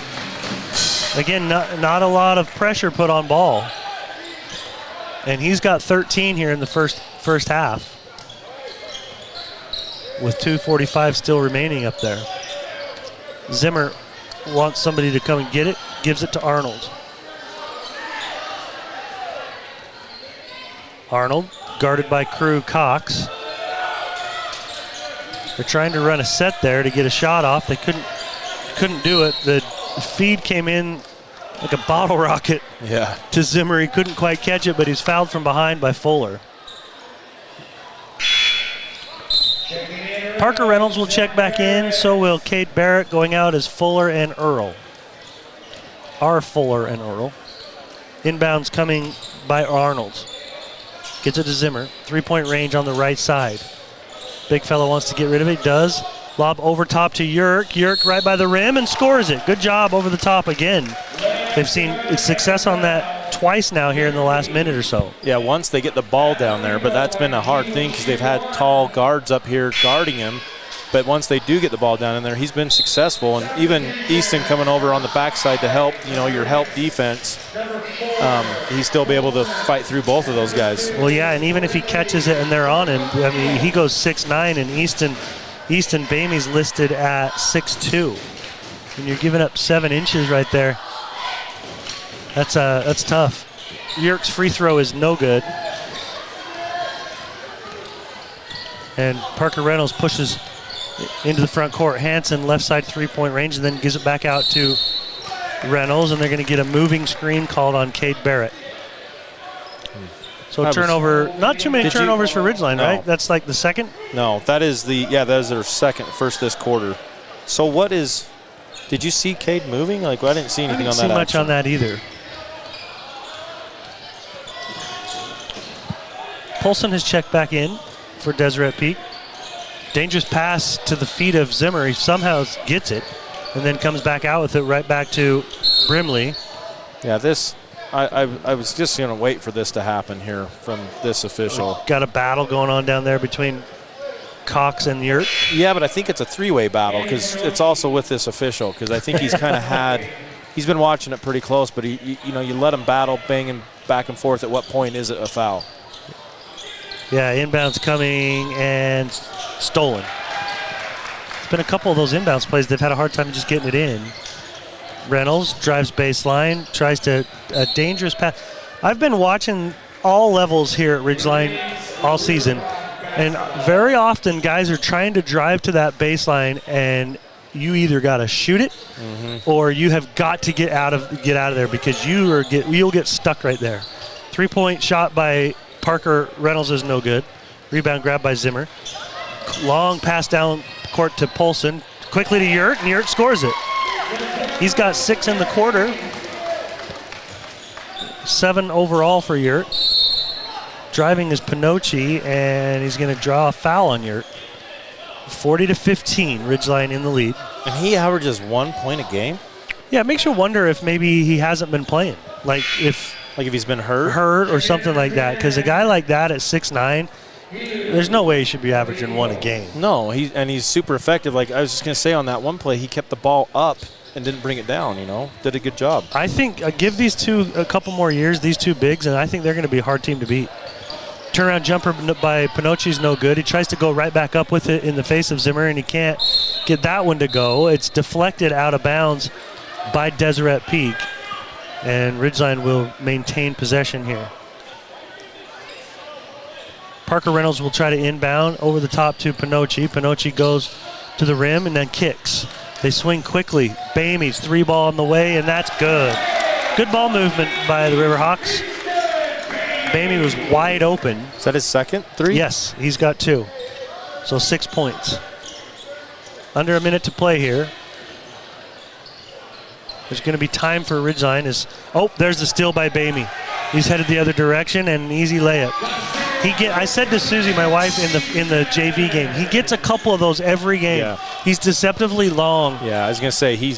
Again, not a lot of pressure put on ball. And he's got 13 here in the first half, with 2:45 still remaining up there. Zimmer wants somebody to come and get it, gives it to Arnold. Arnold, guarded by Crew Cox. They're trying to run a set there to get a shot off. They couldn't do it. The feed came in like a bottle rocket to Zimmer. He couldn't quite catch it, but he's fouled from behind by Fuller. Parker Reynolds will check back in. So will Cade Barrett, going out as Fuller and Earl. Our Fuller and Earl. Inbounds coming by Arnold. Gets it to Zimmer. 3-point range on the right side. Big fella wants to get rid of it. Does. Lob over top to Yerk. Yerk right by the rim and scores it. Good job over the top again. They've seen success on that twice now here in the last minute or so. Yeah, once they get the ball down there, but that's been a hard thing because they've had tall guards up here guarding him. But once they do get the ball down in there, he's been successful. And even Easton coming over on the backside to help, your help defense, he's still be able to fight through both of those guys. Well, yeah, and even if he catches it and they're on him, I mean, he goes 6'9", and Easton Bamey's listed at 6'2". And you're giving up 7 inches right there. That's tough. Yerk's free throw is no good. And Parker Reynolds pushes into the front court. Hansen left side 3-point range, and then gives it back out to Reynolds, and they're going to get a moving screen called on Cade Barrett. So turnover, not too many turnovers for Ridgeline, right? That's like the second? No, that is their first this quarter. So did you see Cade moving? I didn't see anything on that. I didn't see much on that either. Polson has checked back in for Deseret Peak. Dangerous pass to the feet of Zimmer. He somehow gets it and then comes back out with it right back to Brimley. Yeah, this, I was just going to wait for this to happen here from this official. Got a battle going on down there between Cox and Yurt. Yeah, but I think it's a three-way battle because it's also with this official because I think he's kind of he's been watching it pretty close, but you let him battle, banging back and forth. At what point is it a foul? Yeah, inbounds coming and stolen. It's been a couple of those inbounds plays. They've had a hard time just getting it in. Reynolds drives baseline, tries to a dangerous pass. I've been watching all levels here at Ridgeline all season, and very often guys are trying to drive to that baseline, and you either got to shoot it or you have got to get out of there because you'll get stuck right there. 3-point shot by Parker Reynolds is no good. Rebound grab by Zimmer. Long pass down court to Polson. Quickly to Yurt, and Yurt scores it. He's got 6 in the quarter. 7 overall for Yurt. Driving is Pinocchi, and he's going to draw a foul on Yurt. 40-15, Ridgeline in the lead. And he averages 1 point a game? Yeah, it makes you wonder if maybe he hasn't been playing. Like if he's been hurt or something like that. Because a guy like that at 6'9", there's no way he should be averaging 1 a game. No, he's super effective. Like I was just going to say on that one play, he kept the ball up and didn't bring it down, Did a good job. I think give these two a couple more years, these two bigs, and I think they're going to be a hard team to beat. Turnaround jumper by Pinocchi's no good. He tries to go right back up with it in the face of Zimmer, and he can't get that one to go. It's deflected out of bounds by Deseret Peak, and Ridgeline will maintain possession here. Parker Reynolds will try to inbound over the top to Pinocchi. Pinocchi goes to the rim and then kicks. They swing quickly. Bamey's 3-ball on the way, and that's good. Good ball movement by the Riverhawks. Bamey was wide open. Is that his second 3? Yes, he's got 2. So 6 points. Under a minute to play here. There's going to be time for Ridgeline. There's the steal by Bamey. He's headed the other direction, and an easy layup. I said to Susie, my wife, in the JV game, he gets a couple of those every game. Yeah. He's deceptively long. Yeah, I was going to say he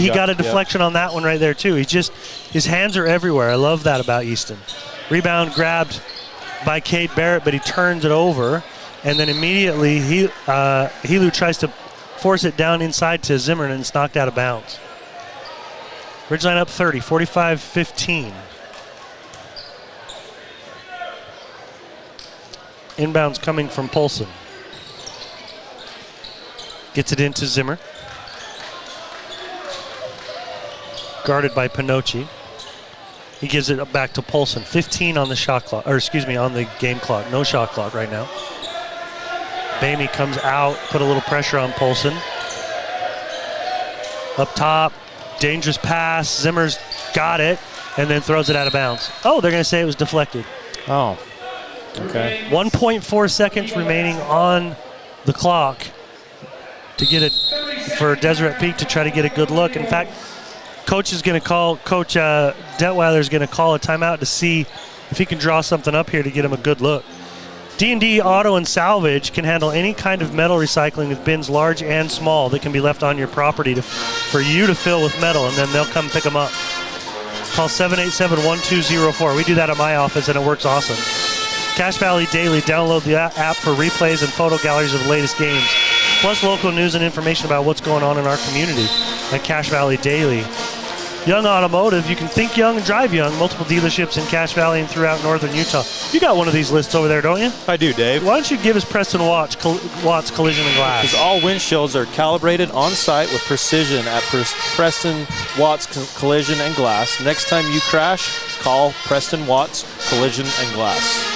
got a deflection on that one right there too. His hands are everywhere. I love that about Easton. Rebound grabbed by Cade Barrett, but he turns it over, and then immediately Helu tries to force it down inside to Zimmerman, and it's knocked out of bounds. Ridgeline up 30, 45-15. Inbounds coming from Polson. Gets it into Zimmer. Guarded by Pinocchi. He gives it back to Polson. 15 on the shot clock, on the game clock. No shot clock right now. Bamey comes out, put a little pressure on Polson. Up top, dangerous pass. Zimmer's got it, and then throws it out of bounds. Oh, they're going to say it was deflected. Oh. Okay. 1.4 seconds remaining on the clock to get it for Deseret Peak to try to get a good look. In fact, Coach Detweiler is going to call a timeout to see if he can draw something up here to get him a good look. D&D Auto and Salvage can handle any kind of metal recycling with bins large and small that can be left on your property for you to fill with metal, and then they'll come pick them up. Call 787-1204. We do that at my office, and it works awesome. Cache Valley Daily. Download the app for replays and photo galleries of the latest games, plus local news and information about what's going on in our community at Cache Valley Daily. Young Automotive. You can think young and drive young. Multiple dealerships in Cache Valley and throughout northern Utah. You got one of these lists over there, don't you? I do, Dave. Why don't you give us Preston Watts Collision and Glass? Because all windshields are calibrated on site with precision at Preston Watts Collision and Glass. Next time you crash, call Preston Watts Collision and Glass.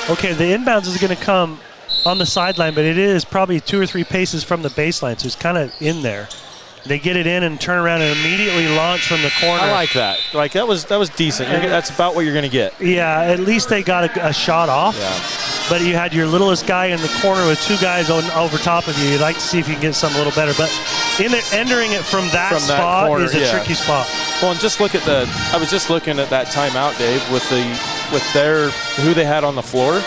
Okay, the inbounds is going to come on the sideline, but it is probably 2 or 3 paces from the baseline, so it's kind of in there. They get it in and turn around and immediately launch from the corner. I like that. Like that was decent. That's about what you're going to get. Yeah, at least they got a shot off. Yeah. But you had your littlest guy in the corner with 2 guys over top of you. You'd like to see if you can get something a little better. But entering it from that spot corner, is a tricky spot. Well, and just look at I was just looking at that timeout, Dave, with who they had on the floor.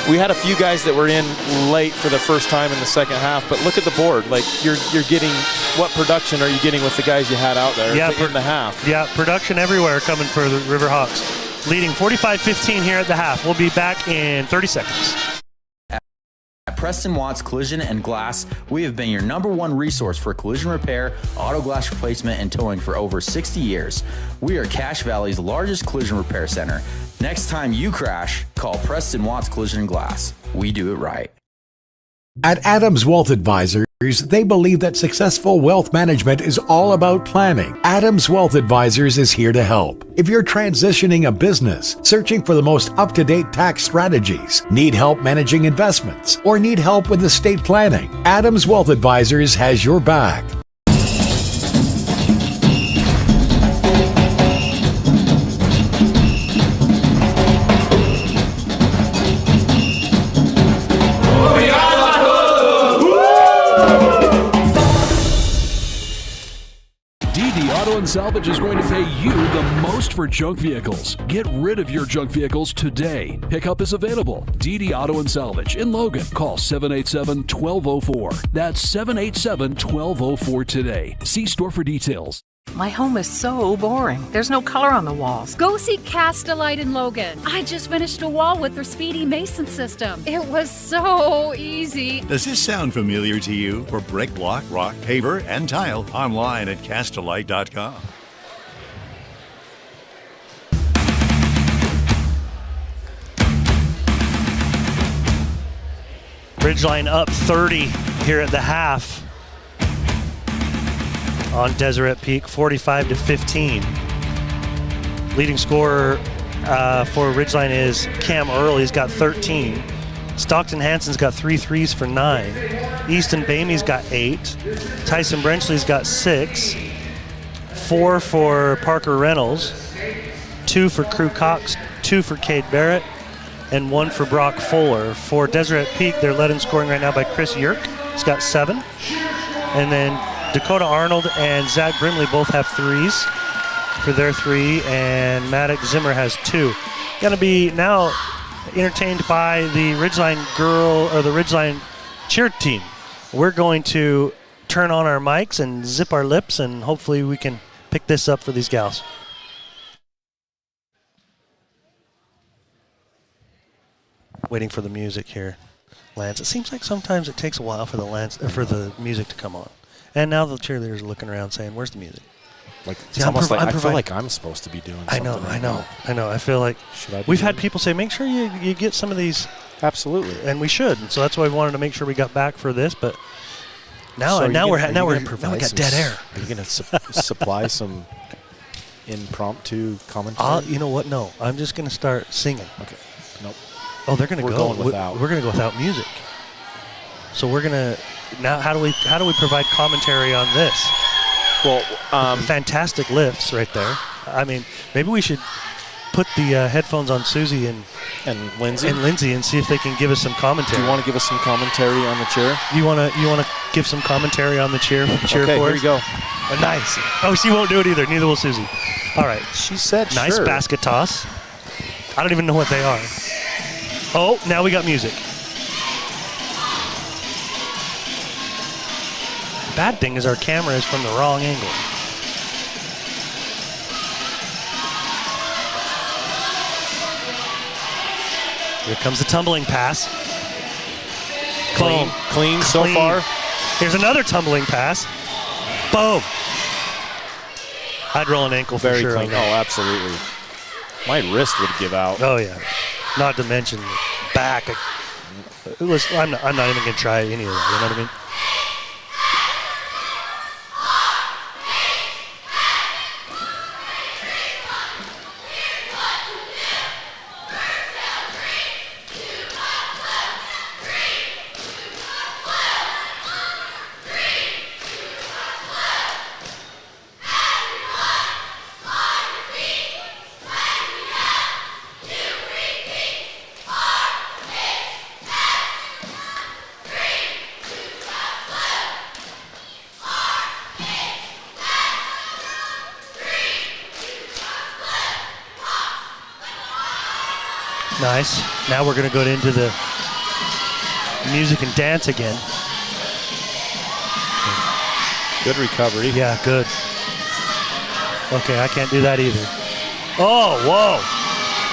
We had a few guys that were in late for the first time in the second half, but look at the board. Like, you're getting, what production are you getting with the guys you had out there in the half? Yeah, production everywhere coming for the Riverhawks. Leading 45-15 here at the half. We'll be back in 30 seconds. At Preston Watts Collision and Glass, we have been your #1 resource for collision repair, auto glass replacement, and towing for over 60 years. We are Cache Valley's largest collision repair center. Next time you crash, call Preston Watts Collision and Glass. We do it right. At Adams Wealth Advisors, they believe that successful wealth management is all about planning. Adams Wealth Advisors is here to help. If you're transitioning a business, searching for the most up-to-date tax strategies, need help managing investments, or need help with estate planning, Adams Wealth Advisors has your back. Salvage is going to pay you the most for junk vehicles. Get rid of your junk vehicles today. Pickup is available. DD Auto and Salvage in Logan. Call 787-1204. That's 787-1204 today. See store for details. My home is so boring. There's no color on the walls. Go see Cast-A-Lite in Logan. I just finished a wall with their Speedy Mason system. It was so easy. Does this sound familiar to you? For brick, block, rock, paver, and tile, online at Cast-A-Lite.com. Ridgeline up 30 here at the half on Deseret Peak, 45-15. Leading scorer for Ridgeline is Cam Earl. He's got 13. Stockton Hansen's got 3 threes for 9. Easton Bamey's got 8. Tyson Brenchley's got 6. 4 for Parker Reynolds. 2 for Crew Cox. 2 for Cade Barrett. And 1 for Brock Fuller. For Deseret Peak, they're led in scoring right now by Chris Yerk. He's got 7. And then Dakota Arnold and Zach Brimley both have 3s for their 3, and Maddox Zimmer has 2. Going to be now entertained by the Ridgeline the Ridgeline cheer team. We're going to turn on our mics and zip our lips, and hopefully we can pick this up for these gals. Waiting for the music here, Lance. It seems like sometimes it takes a while for the music to come on. And now the cheerleaders are looking around saying, "Where's the music?" Like it's almost like I feel like I'm supposed to be doing something. I know. I feel like we've had people say, "Make sure you get some of these." Absolutely. And we should. And so that's why we wanted to make sure we got back for this. But now we got dead air. Are you going to supply some impromptu commentary? You know what? No, I'm just going to start singing. Okay. Nope. Oh, they're going to go without. We're going to go without music. So we're going to now. How do we provide commentary on this? Well, fantastic lifts right there. I mean, maybe we should put the headphones on Susie and Lindsay and see if they can give us some commentary. Do you want to give us some commentary on the cheer? You want to give some commentary on the cheer? Okay, for here us? we go. Nice. Oh, she won't do it either. Neither will Susie. All right. She said nice sure. Basket toss. I don't even know what they are. Oh, now we got music. Bad thing is our camera is from the wrong angle. Here comes the tumbling pass. Clean so far. Here's another tumbling pass. Boom. I'd roll an ankle for sure. Very clean. Oh, absolutely. My wrist would give out. Oh yeah. Not to mention back. I'm not even gonna try any of that. You know what I mean? Nice. Now we're going to go into the music and dance again. Good recovery. Yeah, good. Okay, I can't do that either. Oh, whoa.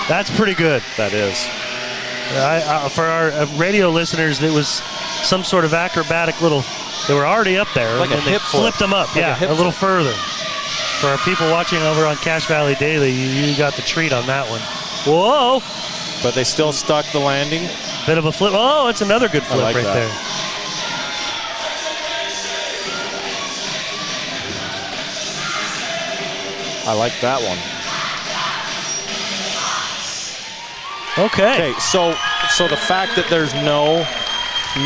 That's pretty good. That is. For our radio listeners, it was some sort of acrobatic little, they were already up there. Like and a hip flipped flip. them up. Like a little further. For our people watching over on Cache Valley Daily, you got the treat on that one. Whoa. But they still stuck the landing. Bit of a flip. Oh, it's another good flip like right that. there. I like that one. Okay. Okay, so the fact that there's no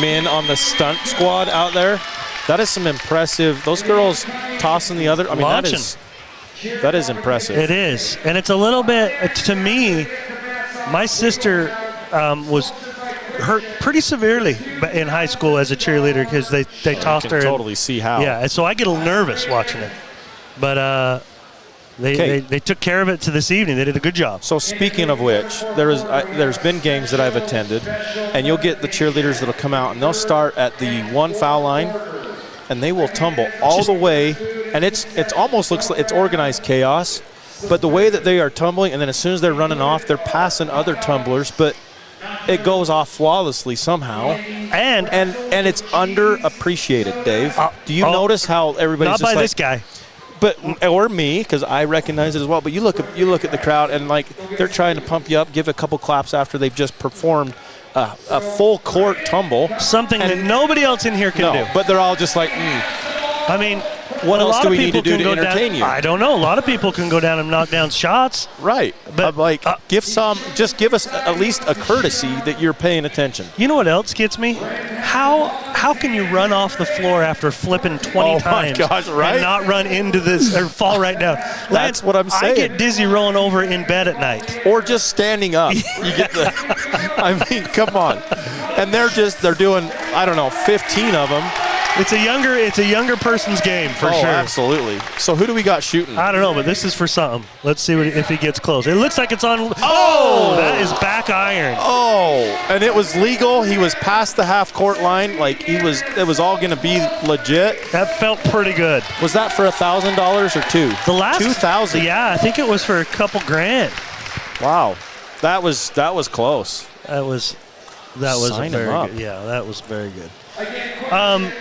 men on the stunt squad out there, that is some impressive. Those girls tossing the other. I mean, that is impressive. It is, and it's a little bit to me. My sister was hurt pretty severely in high school as a cheerleader because they tossed her. Totally see how. Yeah, and so I get a little nervous watching it, but they took care of it to this evening. They did a good job. So speaking of which, there's been games that I've attended, and you'll get the cheerleaders that'll come out and they'll start at the 1 foul line, and they will tumble all the way, and it almost looks like it's organized chaos. But the way that they are tumbling, and then as soon as they're running off, they're passing other tumblers, but it goes off flawlessly somehow. And it's underappreciated, Dave. Do you notice how everybody's not just by like, this guy. But or me, because I recognize it as well. But you look at the crowd, and like they're trying to pump you up, give a couple claps after they've just performed a full court tumble. Something that nobody else in here can do. But they're all just like, I mean, what else do we need to do to entertain you? I don't know. A lot of people can go down and knock down shots. Right. But just give us at least a courtesy that you're paying attention. You know what else gets me? How can you run off the floor after flipping 20 times and not run into this or fall right down? That's what I'm saying. I get dizzy rolling over in bed at night. Or just standing up. You get the I mean, come on. And they're doing, I don't know, 15 of them. It's a younger person's game for sure. Absolutely. So who do we got shooting? I don't know, but this is for something. Let's see if he gets close. It looks like it's on. Oh, that is back iron. Oh, and it was legal. He was past the half court line. Like it was all going to be legit. That felt pretty good. Was that for $1,000 or two? The last $2,000. Yeah, I think it was for a couple grand. Wow, that was close. That was very good. Yeah, that was very good.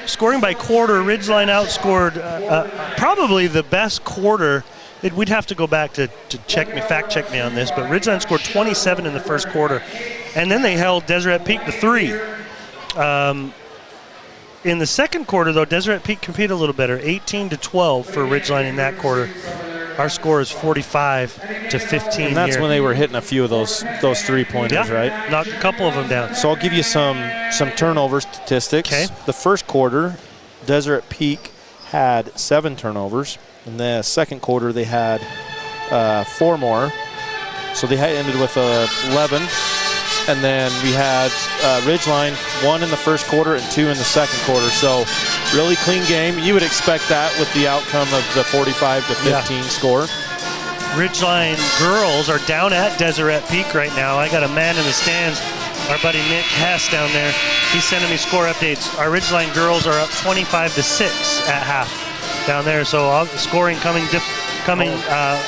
Scoring by quarter, Ridgeline outscored probably the best quarter. We'd have to go back to fact check me on this, but Ridgeline scored 27 in the first quarter, and then they held Deseret Peak to 3. In the second quarter, though, Deseret Peak competed a little better, 18-12 for Ridgeline in that quarter. Our score is 45-15. And that's here. when they were hitting a few of those 3-pointers, right? Knocked a couple of them down. So I'll give you some turnover statistics. Okay. The first quarter, Deseret Peak had 7 turnovers. In the second quarter, they had 4 more. So they ended with 11. And then we had Ridgeline 1 in the first quarter and 2 in the second quarter. So really clean game. You would expect that with the outcome of the 45-15 score. Ridgeline girls are down at Deseret Peak right now. I got a man in the stands, our buddy Nick Hess down there. He's sending me score updates. Our Ridgeline girls are up 25-6 at half down there. So scoring coming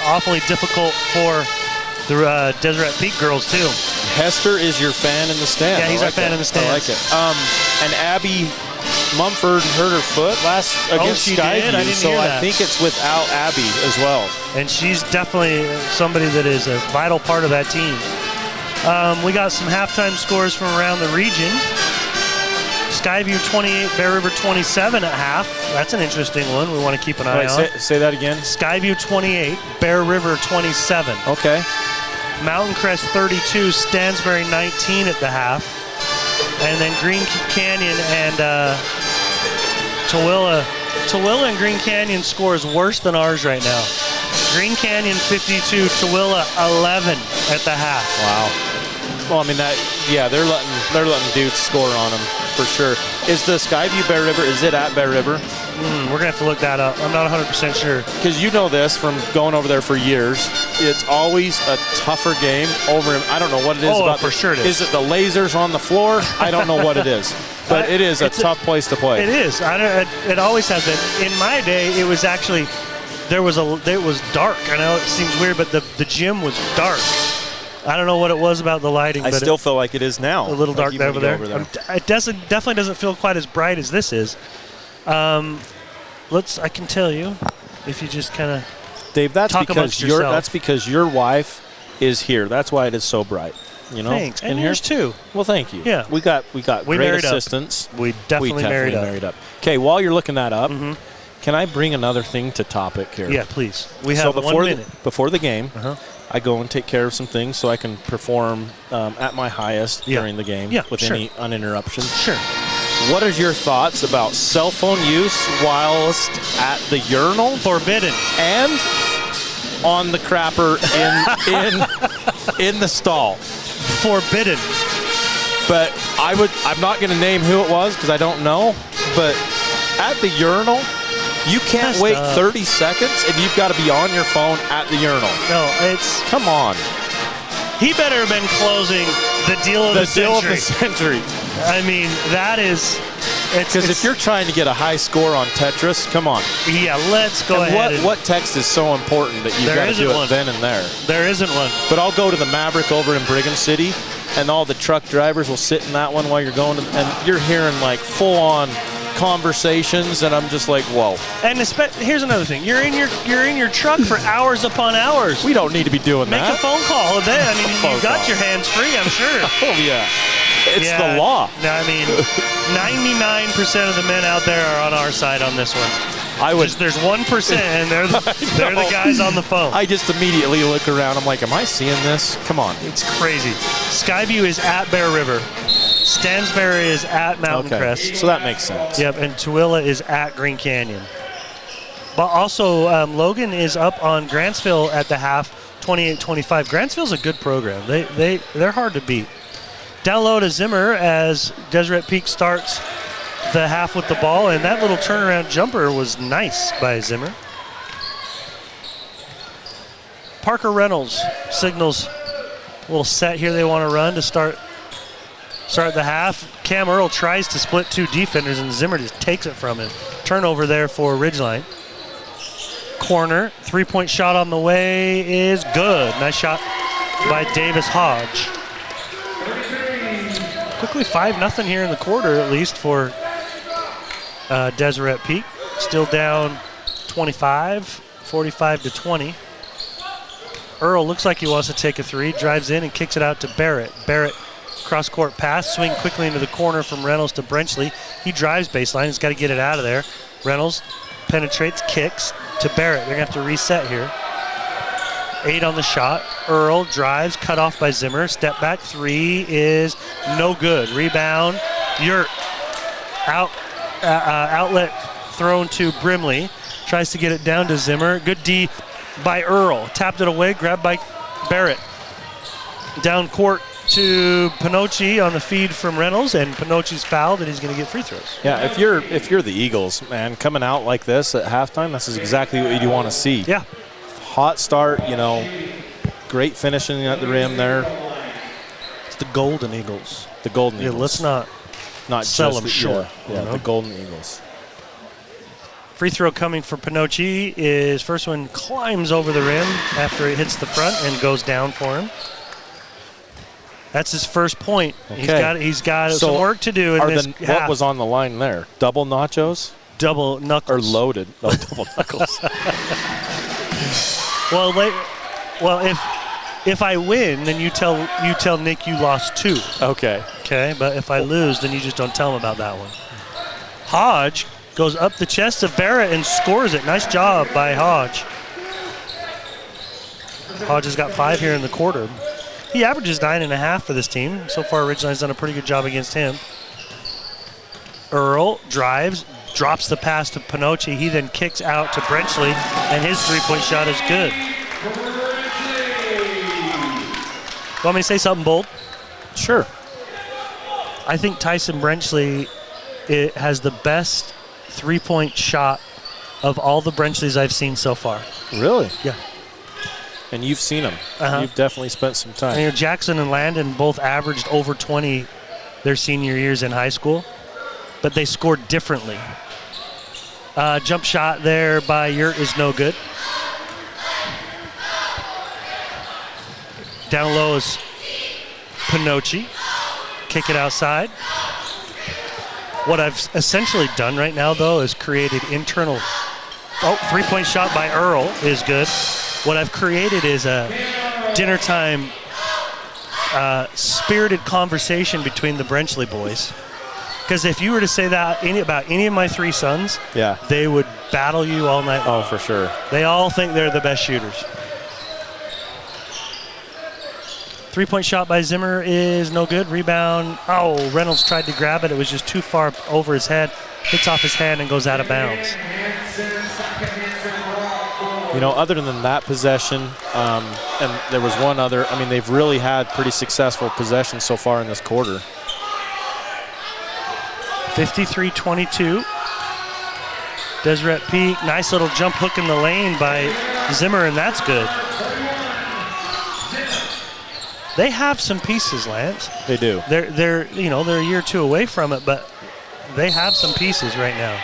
awfully difficult for the Deseret Peak girls too. Hester is your fan in the stand. Yeah, he's our fan in the stand. I like it. And Abby Mumford hurt her foot against Skyview, so I think it's without Abby as well. And she's definitely somebody that is a vital part of that team. We got some halftime scores from around the region. Skyview 28, Bear River 27 at half. That's an interesting one. We want to keep an eye on. Say that again. Skyview 28, Bear River 27. Okay. Mountain Crest 32, Stansbury 19 at the half. And then Green Canyon and Tooele and Green Canyon scores worse than ours right now. Green Canyon 52, Tooele 11 at the half. Wow. Well, I mean they're letting dudes score on them for sure. Is the Skyview Bear River? Is it at Bear River? We're going to have to look that up. I'm not 100% sure. Because you know this from going over there for years. It's always a tougher game over him. I don't know what it is about for sure it is. Is it the lasers on the floor? I don't know what it is. But it is a tough place to play. It is. It always has been. In my day, it was actually, it was dark. I know it seems weird, but the gym was dark. I don't know what it was about the lighting. I but still feel like it is now. A little dark like over there. It definitely doesn't feel quite as bright as this is. I can tell you, if you just kind of Dave, that's because because your wife is here. That's why it is so bright. You know, thanks. And yours too. Well, thank you. Yeah, we got great assistance. We definitely married up. Okay, while you're looking that up, can I bring another thing to topic here? Yeah, please. We have 1 minute before the game. I go and take care of some things so I can perform at my highest during the game with any uninterruption. Sure. What are your thoughts about cell phone use whilst at the urinal? Forbidden. And on the crapper in the stall. Forbidden. But I'm not going to name who it was because I don't know. But at the urinal, you can't wait 30 seconds, and you've got to be on your phone at the urinal. No, it's... Come on. He better have been closing the deal of the century. I mean, that is... Because if you're trying to get a high score on Tetris, come on. Yeah, let's go ahead. What text is so important that you've got to do it then and there? There isn't one. But I'll go to the Maverick over in Brigham City, and all the truck drivers will sit in that one while you're going, and you're hearing like full-on conversations, and I'm just like, whoa. And here's another thing: you're in your truck for hours upon hours. We don't need to be doing that. Make a phone call. Then I mean, you got your hands free, I'm sure. Oh yeah, it's the law. I mean, 99% of the men out there are on our side on this one. There's 1%, and they're the guys on the phone. I just immediately look around. I'm like, am I seeing this? Come on. It's crazy. Skyview is at Bear River. Stansbury is at Mountain Crest. So that makes sense. Yep, and Tooele is at Green Canyon. But also, Logan is up on Grantsville at the half, 28-25. Grantsville's a good program. They're hard to beat. Down low to Zimmer as Deseret Peak starts the half with the ball, and that little turnaround jumper was nice by Zimmer. Parker Reynolds signals a little set here they want to run to start the half. Cam Earl tries to split two defenders, and Zimmer just takes it from him. Turnover there for Ridgeline. Corner, three-point shot on the way is good. Nice shot by Davis Hodge. Quickly 5-0 here in the quarter, at least for Deseret Peak. Still down 25, 45-20. Earl looks like he wants to take a three, drives in and kicks it out to Barrett. Barrett cross-court pass, swing quickly into the corner from Reynolds to Brenchley. He drives baseline, he's got to get it out of there. Reynolds penetrates, kicks to Barrett. They're going to have to reset here. 8 on the shot. Earl drives, cut off by Zimmer. Step back three is no good. Rebound, Yurt. Outlet thrown to Brimley. Tries to get it down to Zimmer. Good D by Earl. Tapped it away, grabbed by Barrett. Down court to Pinocchi on the feed from Reynolds, and Pinocchi's fouled, and he's going to get free throws. Yeah, if you're the Eagles, man, coming out like this at halftime, this is exactly what you want to see. Yeah. Hot start, great finishing at the rim there. It's the Golden Eagles. The Golden Eagles. Let's not sell them short. The Golden Eagles. Free throw coming for Pinocchi is first one climbs over the rim after it hits the front and goes down for him. That's his first point. Okay. He's got some work to do in this half. What was on the line there? Double nachos? Double knuckles. Or loaded? No, double knuckles. Well, if I win, then you tell Nick you lost 2. Okay. Okay, but if I lose, then you just don't tell him about that one. Hodge goes up the chest of Barrett and scores it. Nice job by Hodge. Hodge has got 5 here in the quarter. He averages 9.5 for this team. So far, Ridgeline's done a pretty good job against him. Earl drives, drops the pass to Pinocchi. He then kicks out to Brenchley, and his three-point shot is good. Want me to say something bold? Sure. I think Tyson Brenchley has the best 3-point shot of all the Brenchleys I've seen so far. Really? Yeah. And you've seen them. Uh-huh. You've definitely spent some time. And, Jackson and Landon both averaged over 20 their senior years in high school, but they scored differently. Jump shot there by Yurt is no good. Down low is Pinocci. Kick it outside. What I've essentially done right now, though, is created internal. 3-point shot by Earl is good. What I've created is a dinner time spirited conversation between the Brenchley boys. Because if you were to say that about any of my 3 sons, they would battle you all night long. Oh, for sure. They all think they're the best shooters. 3-point shot by Zimmer is no good. Rebound. Oh, Reynolds tried to grab it. It was just too far over his head. Hits off his hand and goes out of bounds. You know, other than that possession, and there was one other, I mean, they've really had pretty successful possessions so far in this quarter. 53-22. Deseret Peak, nice little jump hook in the lane by Zimmer, and that's good. They have some pieces, Lance. They do. They're a year or two away from it, but they have some pieces right now.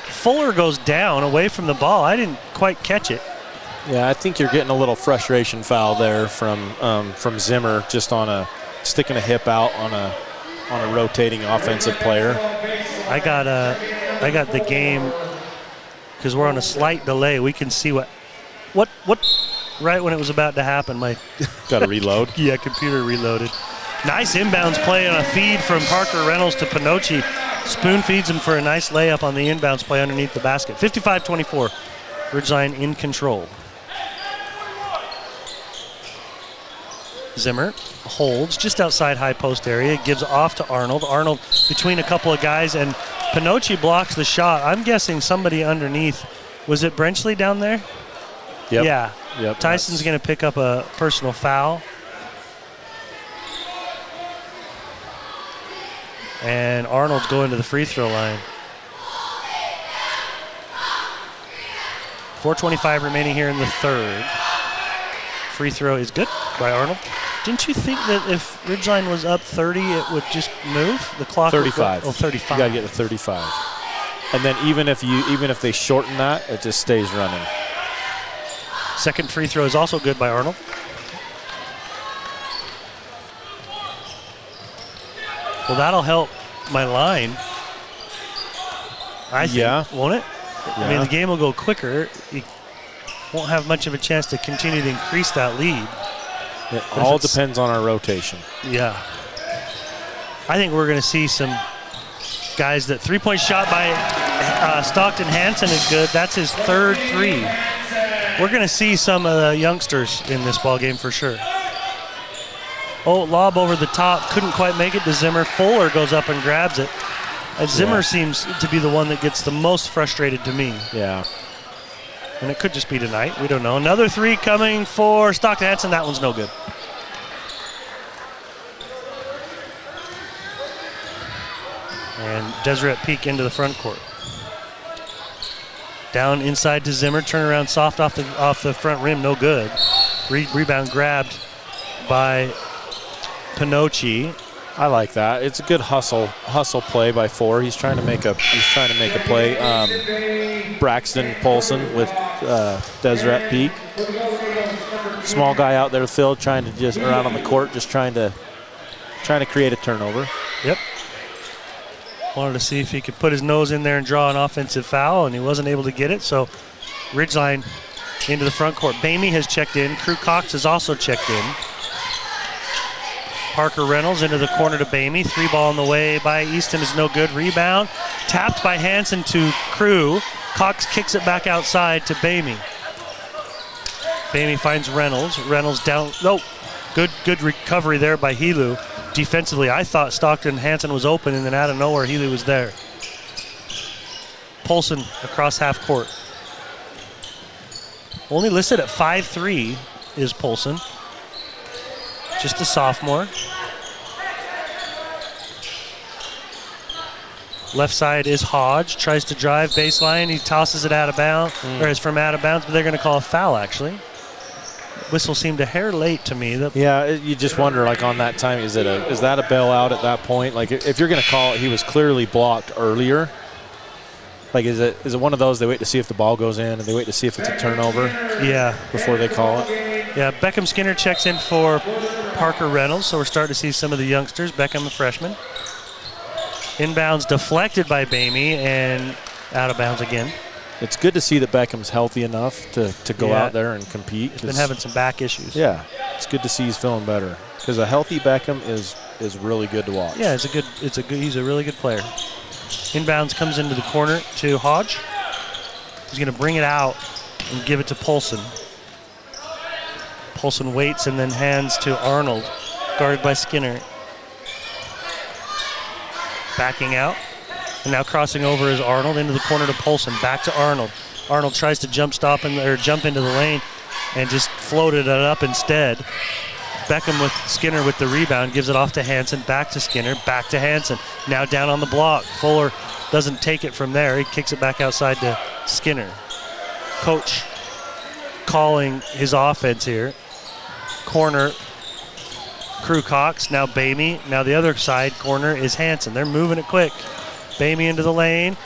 Fuller goes down away from the ball. I didn't quite catch it. Yeah, I think you're getting a little frustration foul there from Zimmer, just on sticking a hip out on a rotating offensive player. I got the game because we're on a slight delay. We can see what right when it was about to happen. My got to reload. Yeah, computer reloaded. Nice inbounds play on a feed from Parker Reynolds to Pinocci. Spoon feeds him for a nice layup on the inbounds play underneath the basket. 55-24. Ridgeline in control. Zimmer holds just outside high post area, gives off to Arnold. Arnold between a couple of guys, and Pinocci blocks the shot. I'm guessing somebody underneath. Was it Brenchley down there? Yep. Yeah. Yep. Tyson's going to pick up a personal foul. And Arnold's going to the free throw line. 4:25 remaining here in the third. Free throw is good by Arnold. Didn't you think that if Ridgeline was up 30, it would just move? The clock 35. Would go, 35. You got to get to 35. And then even if they shorten that, it just stays running. Second free throw is also good by Arnold. Well, that'll help my line. I think, won't it? Yeah. I mean, the game will go quicker. You won't have much of a chance to continue to increase that lead. It all depends on our rotation. Yeah. I think we're going to see some guys. That 3-point shot by Stockton Hansen is good. That's his third 3. We're going to see some of the youngsters in this ball game for sure. Oh, lob over the top. Couldn't quite make it to Zimmer. Fuller goes up and grabs it. Zimmer seems to be the one that gets the most frustrated to me. Yeah. And it could just be tonight. We don't know. Another 3 coming for Stockton Hansen. That one's no good. And Deseret Peak into the front court. Down inside to Zimmer. Turnaround soft off the front rim. No good. Rebound grabbed by Pinocci. I like that. It's a good hustle play by 4. He's trying to make a play. Braxton Polson with Deseret Peak. Small guy out there to field, trying to just around on the court, just trying to create a turnover. Yep. Wanted to see if he could put his nose in there and draw an offensive foul, and he wasn't able to get it. So Ridgeline into the front court. Bamey has checked in. Crew Cox has also checked in. Parker Reynolds into the corner to Bamey. 3 ball on the way by Easton is no good. Rebound tapped by Hansen to Crew. Cox kicks it back outside to Bamey. Bamey finds Reynolds. Reynolds down. Oh, good recovery there by Helu. Defensively, I thought Stockton Hansen was open, and then out of nowhere, Helu was there. Polson across half court. Only listed at 5'3" is Polson. Just a sophomore. Left side is Hodge. Tries to drive baseline. He tosses it out of bounds, or is from out of bounds, but they're going to call a foul, actually. Whistle seemed a hair late to me. Yeah, you just wonder, like, on that time, is that a bailout at that point? Like, if you're going to call it, he was clearly blocked earlier. Like, is it one of those they wait to see if the ball goes in and they wait to see if it's a turnover? Yeah. Before they call it? Yeah, Beckham Skinner checks in for Parker Reynolds, so we're starting to see some of the youngsters. Beckham, a freshman. Inbounds deflected by Bamey and out of bounds again. It's good to see that Beckham's healthy enough to go out there and compete. He's been having some back issues. Yeah, it's good to see he's feeling better because a healthy Beckham is really good to watch. Yeah, he's a really good player. Inbounds comes into the corner to Hodge. He's going to bring it out and give it to Polson. Polson waits and then hands to Arnold, guarded by Skinner. Backing out. And now crossing over is Arnold into the corner to Polson. Back to Arnold. Arnold tries to jump into the lane and just floated it up instead. Beckham with Skinner with the rebound, gives it off to Hansen, back to Skinner, back to Hansen. Now down on the block. Fuller doesn't take it from there. He kicks it back outside to Skinner. Coach calling his offense here. Corner, Crew Cox, now Bamey. Now the other side corner is Hansen. They're moving it quick. Bamey into the lane.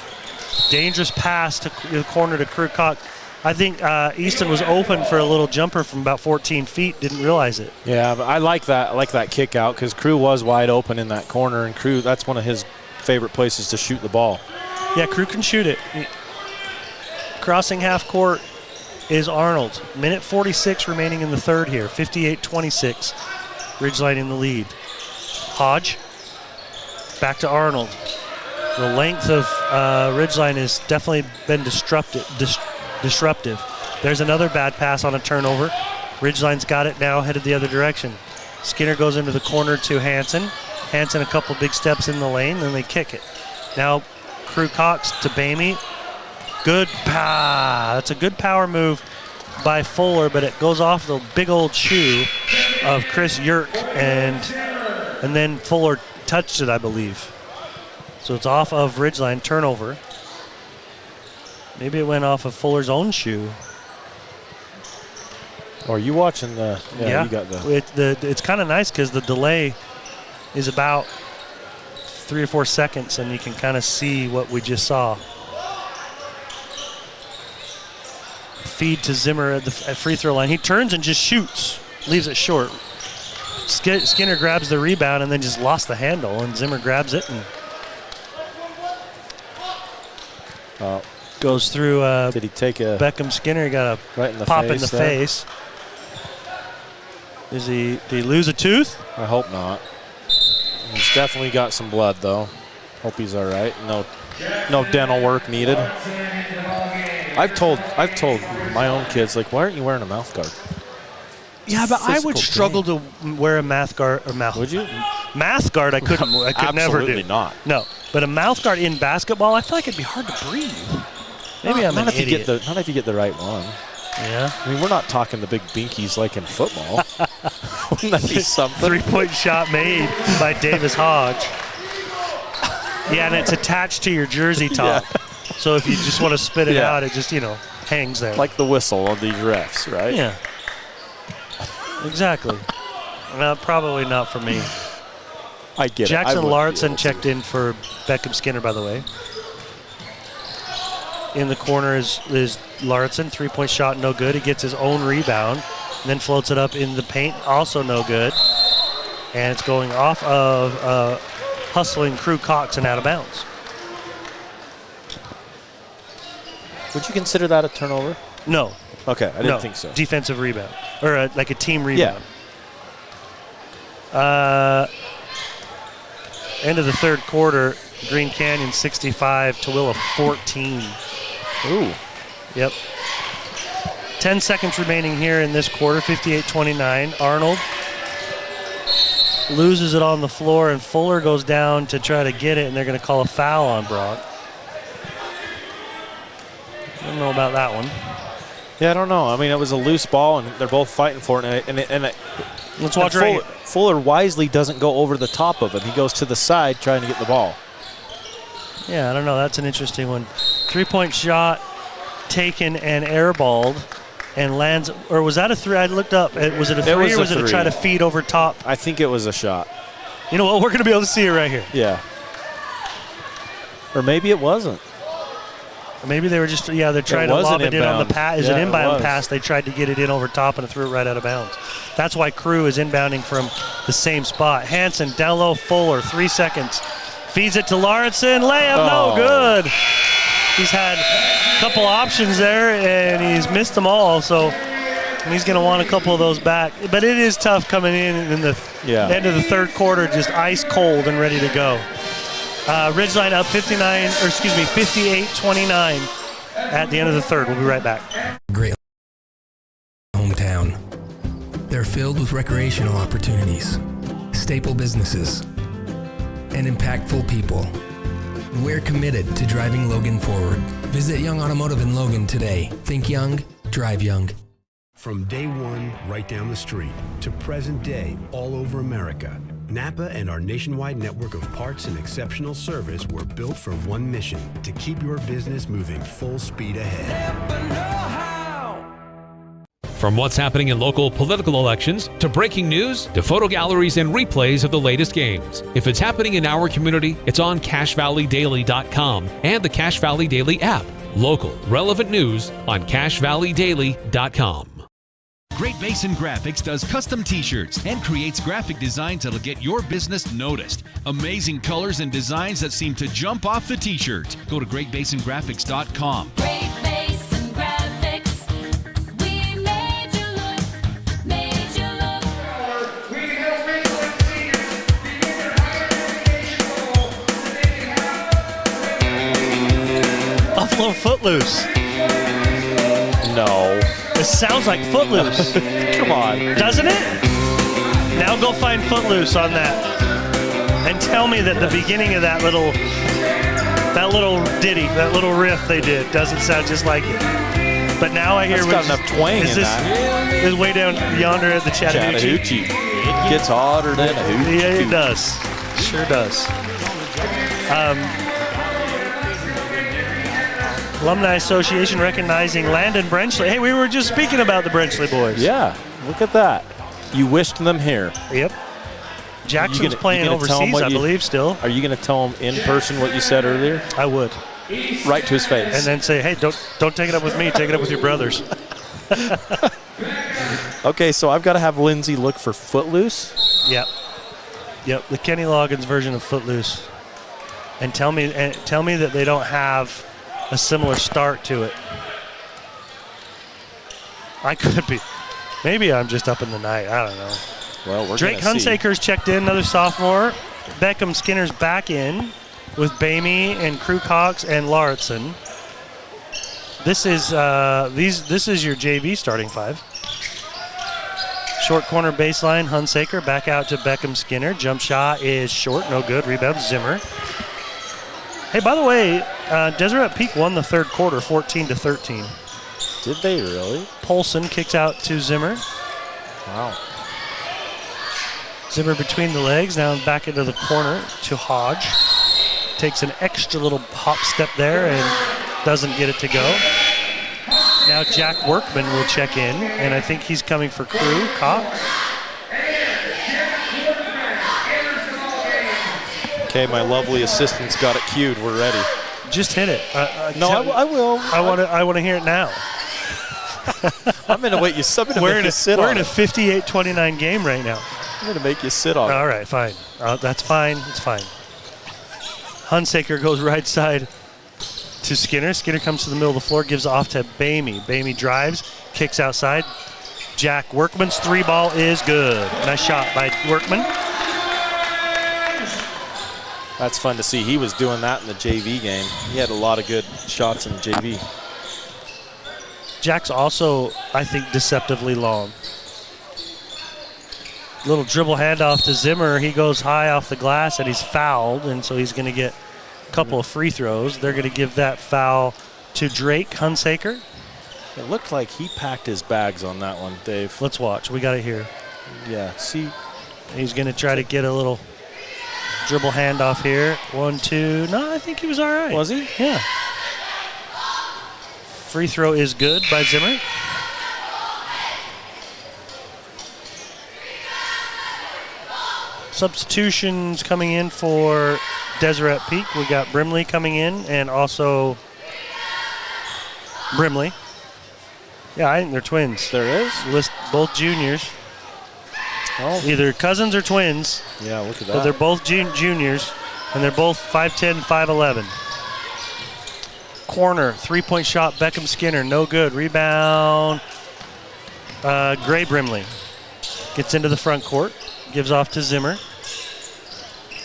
Dangerous pass to the corner to Crew Cox. I think Easton was open for a little jumper from about 14 feet. Didn't realize it. Yeah, but I like that. I like that kick out because Crew was wide open in that corner, and Crew, that's one of his favorite places to shoot the ball. Yeah, Crew can shoot it. Crossing half court is Arnold. Minute 46 remaining in the third here. 58-26. Ridgeline in the lead. Hodge. Back to Arnold. The length of Ridgeline has definitely been disruptive. There's another bad pass on a turnover. Ridgeline's got it now, headed the other direction. Skinner goes into the corner to Hansen. Hansen a couple big steps in the lane, then they kick it. Now Crew Cox to Bamey. Good power. That's a good power move by Fuller, but it goes off the big old shoe of Chris Yerk, and then Fuller touched it, I believe. So it's off of Ridgeline, turnover. Maybe it went off of Fuller's own shoe. Or are you watching the? Yeah, you got the. It's kind of nice because the delay is about 3 or 4 seconds, and you can kind of see what we just saw. Feed to Zimmer at free throw line. He turns and just shoots, leaves it short. Skinner grabs the rebound and then just lost the handle, and Zimmer grabs it and goes through. Did he take a Beckham Skinner? He got a right in the pop face in the there? face. Did he lose a tooth? I hope not. He's definitely got some blood though. Hope he's all right. No dental work needed. I've told my own kids, like, why aren't you wearing a mouth guard? Yeah, but I would struggle to wear a mouth guard. Would you? Mouth guard, I couldn't. I could never do. Absolutely not. No, but a mouth guard in basketball, I feel like it'd be hard to breathe. Maybe I'm an idiot. Not if you get the right one. Yeah. I mean, we're not talking the big binkies like in football. Wouldn't that be something? 3-point shot made by Davis Hodge. Yeah, and it's attached to your jersey top. Yeah. So if you just want to spit it out, it just, hangs there. Like the whistle of these refs, right? Yeah. Exactly. Well, probably not for me. I get Jackson it. Larson checked in for Beckham Skinner, by the way. In the corner is Larson. 3-point shot, no good. He gets his own rebound, and then floats it up in the paint, also no good. And it's going off of hustling Crew Cox and out of bounds. Would you consider that a turnover? No. Okay, I didn't think so. Defensive rebound, or like a team rebound. Yeah. End of the third quarter, Green Canyon 65, Tooele 14. Ooh. Yep. 10 seconds remaining here in this quarter, 58-29. Arnold loses it on the floor, and Fuller goes down to try to get it, and they're going to call a foul on Brock. I don't know about that one. Yeah, I don't know. I mean, it was a loose ball, and they're both fighting for it. Let's watch right. Fuller wisely doesn't go over the top of him. He goes to the side trying to get the ball. Yeah, I don't know. That's an interesting one. 3-point shot taken and airballed and lands. Or was that a 3? I looked up. Was it a 3 or was it a try to feed over top? I think it was a shot. You know what? We're going to be able to see it right here. Yeah. Or maybe it wasn't. Or maybe they were just, they're trying to lob it in on the pass. Is an inbound pass. They tried to get it in over top and threw it right out of bounds. That's why Crew is inbounding from the same spot. Hansen down low, Fuller, 3 seconds. Feeds it to Lawrenson. Layup, no good. He's had a couple options there, and he's missed them all. So he's going to want a couple of those back. But it is tough coming in the end of the third quarter, just ice cold and ready to go. Ridgeline up 58-29 at the end of the third. We'll be right back. Great hometown. They're filled with recreational opportunities, staple businesses, and impactful people. We're committed to driving Logan forward. Visit Young Automotive in Logan today. Think young, drive young. From day one, right down the street, to present day, all over America, Napa and our nationwide network of parts and exceptional service were built for one mission: to keep your business moving full speed ahead. From what's happening in local political elections, to breaking news, to photo galleries and replays of the latest games. If it's happening in our community, it's on CashValleyDaily.com and the Cache Valley Daily app. Local, relevant news on CashValleyDaily.com. Great Basin Graphics does custom t-shirts and creates graphic designs that'll get your business noticed. Amazing colors and designs that seem to jump off the t-shirt. Go to GreatBasinGraphics.com. Great Basin Graphics. We made you look, made you look. Buffalo Footloose. No. It sounds like Footloose. Come on. Doesn't it? Now go find Footloose on that. And tell me that the beginning of that little ditty, that little riff they did, doesn't sound just like it. But now I hear it's got enough twang in that. Is way down yonder at the Chattahoochee. It gets hotter than a hoochie. Yeah, it does. Sure does. Alumni Association recognizing Landon Brenchley. Hey, we were just speaking about the Brenchley boys. Yeah, look at that. You wished them here. Yep. Jackson's playing overseas, I believe, still. Are you going to tell him in person what you said earlier? I would. Right to his face. And then say, hey, don't take it up with me. Take it up with your brothers. Okay, so I've got to have Lindsay look for Footloose. Yep. The Kenny Loggins version of Footloose. And tell me that they don't have a similar start to it. I could be. Maybe I'm just up in the night. I don't know. Well, Drake Hunsaker's checked in, another sophomore. Beckham Skinner's back in with Bamey and Crew Cox and Lauritsen. This is your JV starting five. Short corner baseline, Hunsaker back out to Beckham Skinner. Jump shot is short, no good. Rebound Zimmer. Hey, by the way, Deseret Peak won the third quarter, 14-13. Did they really? Polson kicks out to Zimmer. Wow. Zimmer between the legs, now back into the corner to Hodge. Takes an extra little hop step there and doesn't get it to go. Now Jack Workman will check in, and I think he's coming for Crew, Cox. Okay, my lovely assistant's got it queued. We're ready. Just hit it. I will. I want to hear it now. I'm going to wait you. We're in a 58-29 game right now. I'm going to make you sit on it. All right, fine. That's fine. It's fine. Hunsaker goes right side to Skinner. Skinner comes to the middle of the floor, gives off to Bamey. Bamey drives, kicks outside. Jack Workman's three ball is good. Nice shot by Workman. That's fun to see. He was doing that in the JV game. He had a lot of good shots in the JV. Jack's also, I think, deceptively long. Little dribble handoff to Zimmer. He goes high off the glass and he's fouled, and so he's going to get a couple of free throws. They're going to give that foul to Drake Hunsaker. It looked like he packed his bags on that one, Dave. Let's watch. We got it here. Yeah, see. He's going to try to get a little Dribble handoff here. 1-2. No, I think he was all right. Was he? Yeah. Free throw is good by Zimmer. Substitutions coming in for Deseret Peak. We got Brimley coming in and also Brimley. Yeah, I think they're twins. There is? List both juniors. Oh. Either cousins or twins. Yeah, look at that. But they're both juniors, and they're both 5'10", 5'11". Corner, three-point shot, Beckham Skinner, no good. Rebound, Gray Brimley. Gets into the front court, gives off to Zimmer.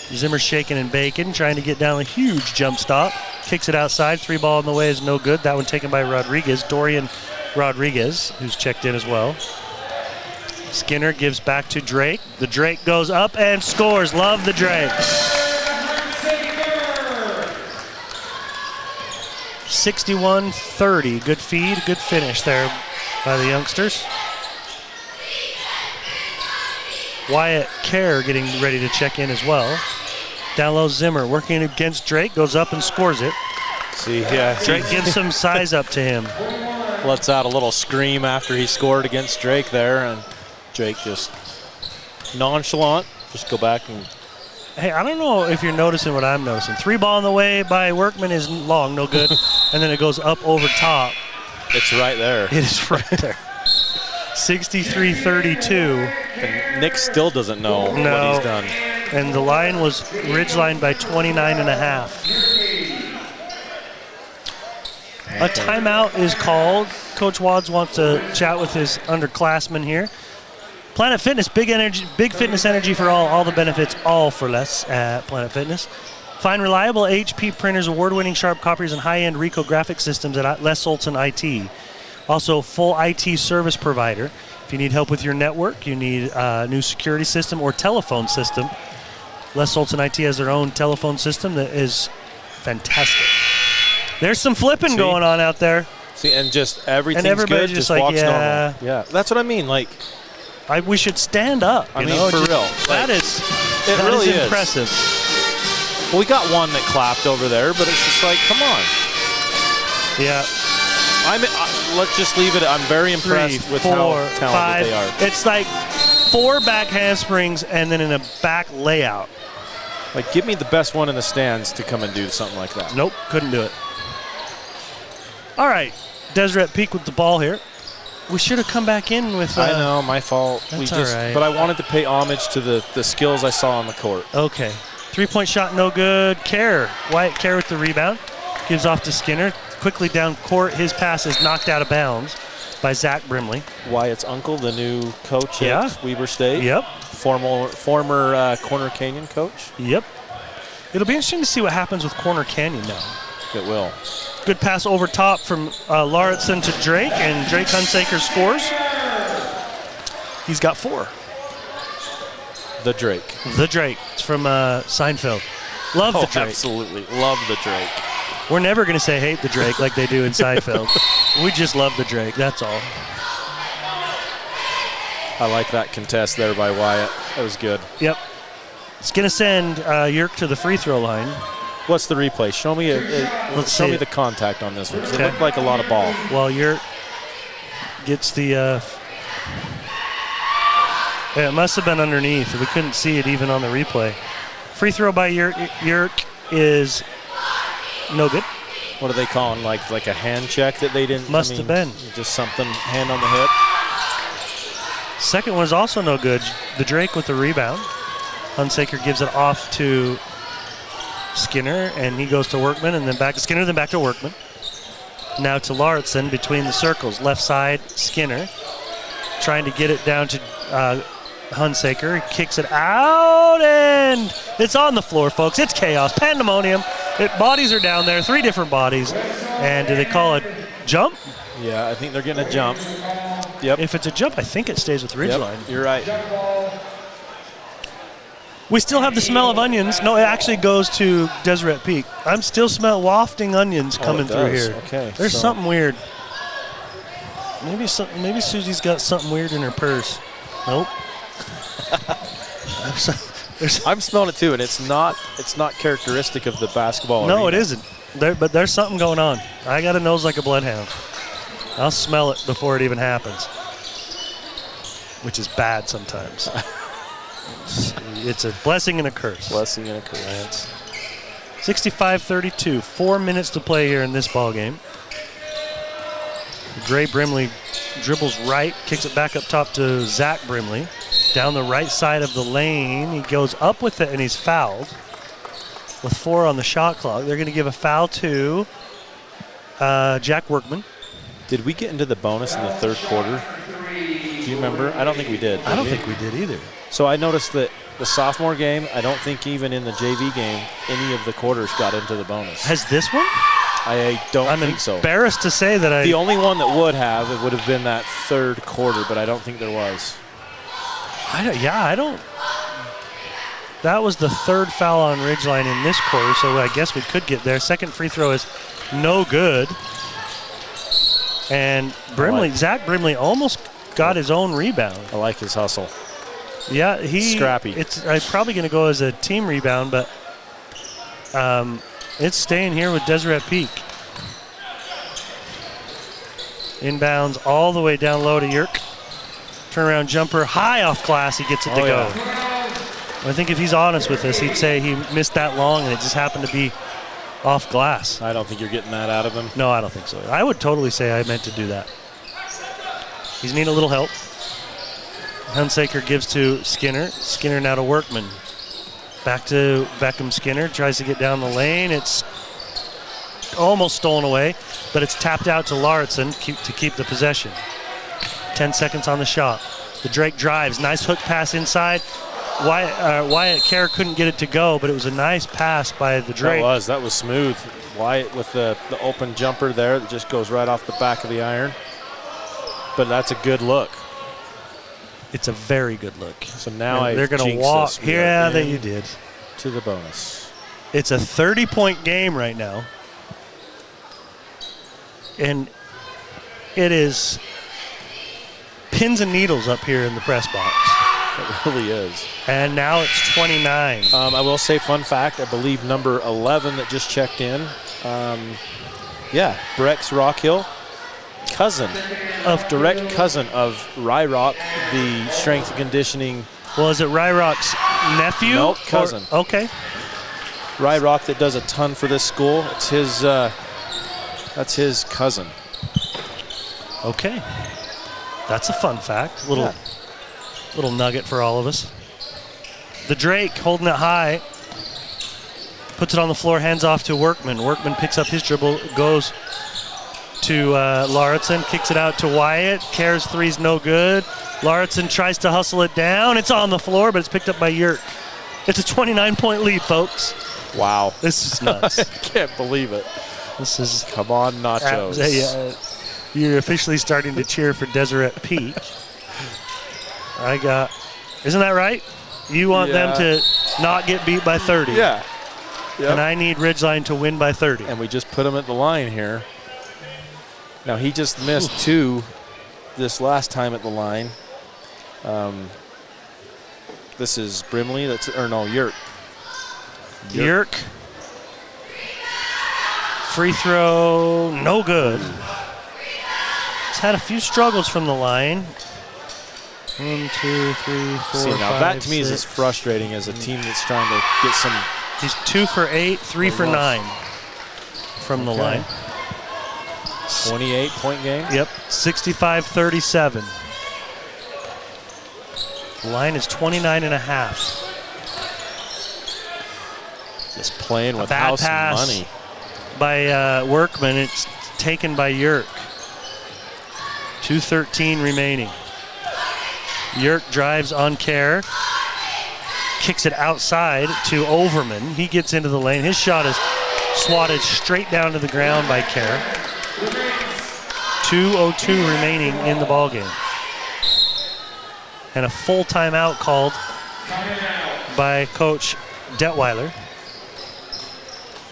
Zimmer shaking and baking, trying to get down a huge jump stop. Kicks it outside, three ball in the way is no good. That one taken by Rodriguez, Dorian Rodriguez, who's checked in as well. Skinner gives back to Drake. The Drake goes up and scores. Love the Drake. 61-30. Good feed, good finish there by the youngsters. Wyatt Kerr getting ready to check in as well. Down low, Zimmer working against Drake, goes up and scores it. See, yeah. Drake gives some size up to him. Lets out a little scream after he scored against Drake there, and Drake just nonchalant. Just go back and... Hey, I don't know if you're noticing what I'm noticing. Three ball in the way by Workman is long, no good. And then it goes up over top. It's right there. It is right there. 63-32. And Nick still doesn't know what he's done. And the line was Ridgeline by 29.5. A timeout is called. Coach Wads wants to chat with his underclassmen here. Planet Fitness, big fitness energy for all the benefits, all for less at Planet Fitness. Find reliable HP printers, award-winning sharp copiers, and high-end Ricoh graphic systems at Les Olson IT. Also, full IT service provider. If you need help with your network, you need a new security system or telephone system, Les Olson IT has their own telephone system that is fantastic. There's some flipping going on out there. See, and just everything's and everybody good, just walks like, normal. Yeah, that's what I mean. Like, we should stand up. I mean, for real. That really is impressive. Well, we got one that clapped over there, but it's just like, come on. Yeah. Let's just leave it. I'm very impressed with how talented they are. It's like 4 back handsprings and then in a back layout. Like, give me the best one in the stands to come and do something like that. Nope, couldn't do it. All right, Deseret Peak with the ball here. We should have come back in with... I know, my fault. That's all right. But I wanted to pay homage to the skills I saw on the court. Okay. Three-point shot, no good. Wyatt Kerr with the rebound. Gives off to Skinner. Quickly down court. His pass is knocked out of bounds by Zach Brimley. Wyatt's uncle, the new coach at Weber State. Yep. Former Corner Canyon coach. Yep. It'll be interesting to see what happens with Corner Canyon now. It will. Good pass over top from Lauritsen to Drake, and Drake Hunsaker scores. He's got 4. The Drake. The Drake. It's from Seinfeld. Love the Drake. Absolutely. Love the Drake. We're never going to say hate the Drake like they do in Seinfeld. We just love the Drake. That's all. I like that contest there by Wyatt. That was good. Yep. It's going to send Yerk to the free throw line. What's the replay? Show me show me the contact on this one, because it looked like a lot of ball. Well, Yerk gets the... it must have been underneath. We couldn't see it even on the replay. Free throw by Yerk is no good. What are they calling? Like a hand check that they didn't... Must have been. Just something, hand on the hip. Second one is also no good. The Drake with the rebound. Hunsaker gives it off to Skinner, and he goes to Workman, and then back to Skinner, then back to Workman. Now to Lauritsen between the circles. Left side, Skinner. Trying to get it down to Hunsaker. He kicks it out, and it's on the floor, folks. It's chaos, pandemonium. Bodies are down there, 3 different bodies. And do they call it jump? Yeah, I think they're getting a jump. Yep. If it's a jump, I think it stays with Ridgeline. Yep, you're right. We still have the smell of onions. No, it actually goes to Deseret Peak. I'm still wafting onions coming through here. Okay. There's something weird. Maybe Susie's got something weird in her purse. Nope. I'm smelling it too, and it's not characteristic of the basketball. No, arena. it isn't. But there's something going on. I got a nose like a bloodhound. I'll smell it before it even happens, which is bad sometimes. It's a blessing and a curse. Blessing and a curse. 65-32. 4 minutes to play here in this ball game. Gray Brimley dribbles right, kicks it back up top to Zach Brimley. Down the right side of the lane. He goes up with it, and he's fouled with 4 on the shot clock. They're going to give a foul to Jack Workman. Did we get into the bonus in the third quarter? Do you remember? I don't think we did. I don't think we did either. So I noticed that the sophomore game, I don't think even in the JV game, any of the quarters got into the bonus. Has this one? I don't think so. I'm embarrassed to say that The only one that would have, it would have been that third quarter, but I don't think there was. I don't. That was the third foul on Ridgeline in this quarter, so I guess we could get there. Second free throw is no good. And Zach Brimley almost got his own rebound. I like his hustle. Yeah, scrappy. It's probably going to go as a team rebound, but it's staying here with Deseret Peak. Inbounds all the way down low to Yerk. Turnaround jumper, high off glass, he gets it to go. I think if he's honest with us, he'd say he missed that long and it just happened to be off glass. I don't think you're getting that out of him. No, I don't think so. I would totally say I meant to do that. He's need a little help. Hunsaker gives to Skinner. Skinner now to Workman. Back to Beckham Skinner. Tries to get down the lane. It's almost stolen away, but it's tapped out to Lauritsen to keep the possession. 10 seconds on the shot. The Drake drives. Nice hook pass inside. Wyatt Kerr couldn't get it to go, but it was a nice pass by the Drake. That was smooth. Wyatt with the open jumper there that just goes right off the back of the iron. But that's a good look. It's a very good look. So now they're going to walk. Yeah, that you did. To the bonus. It's a 30-point game right now. And it is pins and needles up here in the press box. It really is. And now it's 29. I will say, fun fact, I believe number 11 that just checked in. Brex Rockhill, direct cousin of Ryrock, the strength and conditioning. Well, is it Ryrock's nephew? Nope, cousin. Okay. Ryrock that does a ton for this school. It's his. That's his cousin. Okay. That's a fun fact. Little nugget for all of us. The Drake holding it high. Puts it on the floor, hands off to Workman. Workman picks up his dribble, goes to Lauritsen, kicks it out to Wyatt. Kerr's three's no good. Lauritsen tries to hustle it down. It's on the floor, but it's picked up by Yerk. It's a 29-point lead, folks. Wow. This is nuts. I can't believe it. This is... Come on, Nachos. You're officially starting to cheer for Deseret Peak. Isn't that right? You want them to not get beat by 30. Yeah. Yep. And I need Ridgeline to win by 30. And we just put him at the line here. Now, he just missed 2 this last time at the line. This is Brimley. Yerk. Yerk. Free throw, no good. He's had a few struggles from the line. 1, 2, 3, 4, See, now 5, that to me 6. is as frustrating as a team that's trying to get some. He's 2 for 8, 3 for 9 from the line. 28-point game? Yep, 65-37. The line is 29.5. Just playing with bad house pass money. By Workman, it's taken by Yerk. 2:13 remaining. Yerk drives on Kerr, kicks it outside to Overman. He gets into the lane. His shot is swatted straight down to the ground by Kerr. 2:02 remaining in the ballgame. And a full timeout called by Coach Detweiler.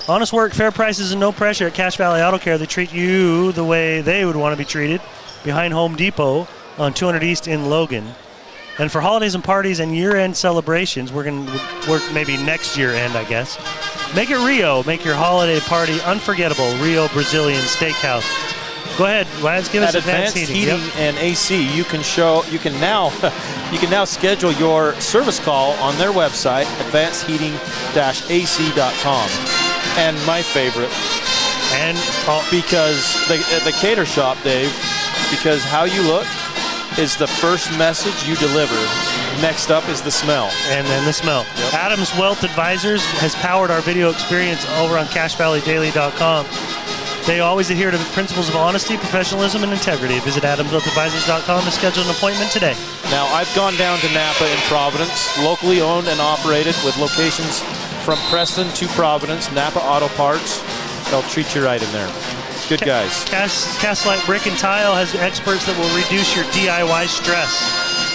Honest work, fair prices, and no pressure at Cache Valley Auto Care. They treat you the way they would want to be treated. Behind Home Depot on 200 East in Logan. And for holidays and parties and year-end celebrations, we're going to work maybe next year-end, I guess. Make it Rio. Make your holiday party unforgettable. Rio Brazilian Steakhouse. Go ahead, Lance. Give us Advanced Heating. And AC. You can now schedule your service call on their website, advancedheating-ac.com. And my favorite, because the cater shop, Dave, because how you look is the first message you deliver. Next up is the smell. And then the smell. Yep. Adams Wealth Advisors has powered our video experience over on CashValleyDaily.com. They always adhere to the principles of honesty, professionalism, and integrity. Visit AdamsWealthAdvisors.com to schedule an appointment today. Now, I've gone down to Napa in Providence, locally owned and operated with locations from Preston to Providence, Napa Auto Parts. They'll treat you right in there. Good guys. Castlight Brick and Tile has experts that will reduce your DIY stress.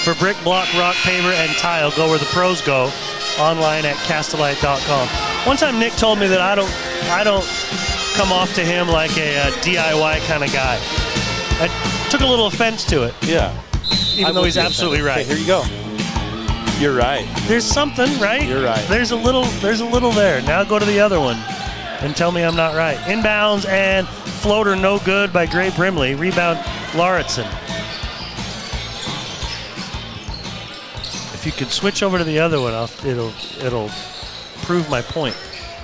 For brick, block, rock, paver, and tile, go where the pros go. Online at Castlight.com. One time Nick told me that I don't come off to him like a DIY kind of guy. I took a little offense to it. Yeah. Even though he's absolutely right. Okay, here you go. You're right. There's something, right? You're right. There's a little there. Now go to the other one and tell me I'm not right. Inbounds and floater no good by Gray Brimley. Rebound Lauritsen. If you could switch over to the other one, it'll prove my point.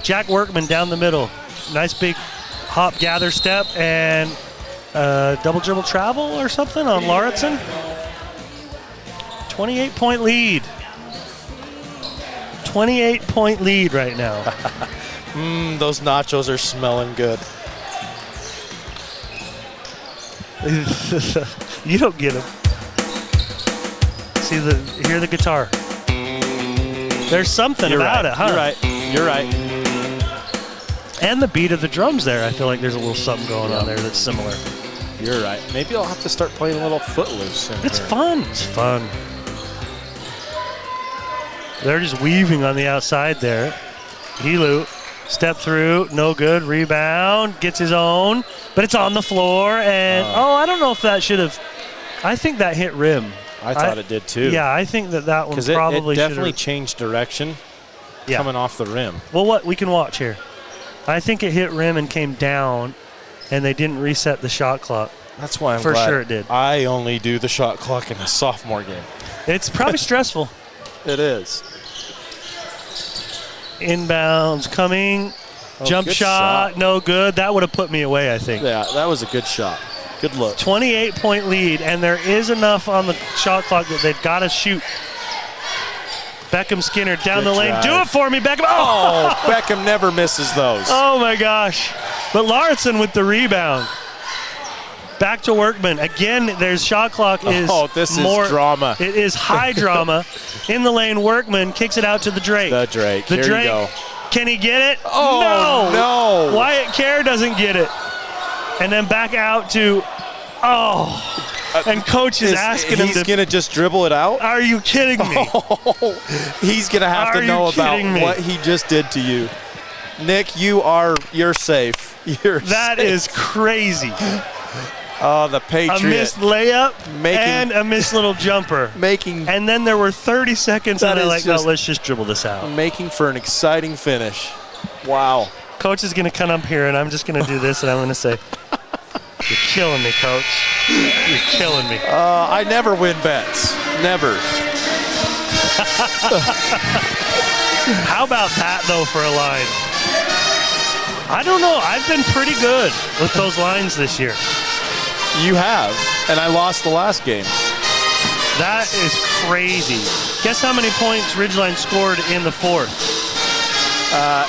Jack Workman down the middle. Nice big hop gather step and double dribble travel or something on Lauritsen. 28-point lead. 28-point lead right now. Those nachos are smelling good. You don't get them. Hear the guitar. There's something about it, huh? You're right. And the beat of the drums there. I feel like there's a little something going on there that's similar. You're right. Maybe I'll have to start playing a little Footloose. It's fun. It's fun. They're just weaving on the outside there. Helu, step through, no good. Rebound, gets his own, but it's on the floor. And I don't know if that should have. I think that hit rim. I thought it did too. Yeah, I think that one probably it definitely changed direction coming off the rim. Well, we can watch here. I think it hit rim and came down, and they didn't reset the shot clock. That's why I'm for glad sure it did. I only do the shot clock in a sophomore game. It's probably stressful. It is. Inbounds coming. Jump shot, no good. That would have put me away, I think. Yeah, that was a good shot. Good look. 28-point lead, and there is enough on the shot clock that they've got to shoot. Beckham Skinner down the lane. Drive. Do it for me, Beckham. Oh, Beckham never misses those. Oh, my gosh. But Lauritsen with the rebound. Back to Workman. Again, their shot clock is this more is drama. It is high drama. In the lane, Workman kicks it out to the Drake. The Drake. The Here Drake. you go. Can he get it? Oh, no. Wyatt Kerr doesn't get it. And then back out to, and coach is asking him to. He's going to just dribble it out? Are you kidding me? He's going to have to know about what he just did to you. Nick, you're safe. That is crazy. Oh, the Patriot. A missed layup and a missed little jumper. And then there were 30 seconds and they're like, no, let's just dribble this out. Making for an exciting finish. Wow. Coach is going to come up here and I'm just going to do this and I'm going to say, you're killing me, Coach. You're killing me. I never win bets. Never. How about that, though, for a line? I don't know. I've been pretty good with those lines this year. You have, and I lost the last game. That is crazy. Guess how many points Ridgeline scored in the fourth?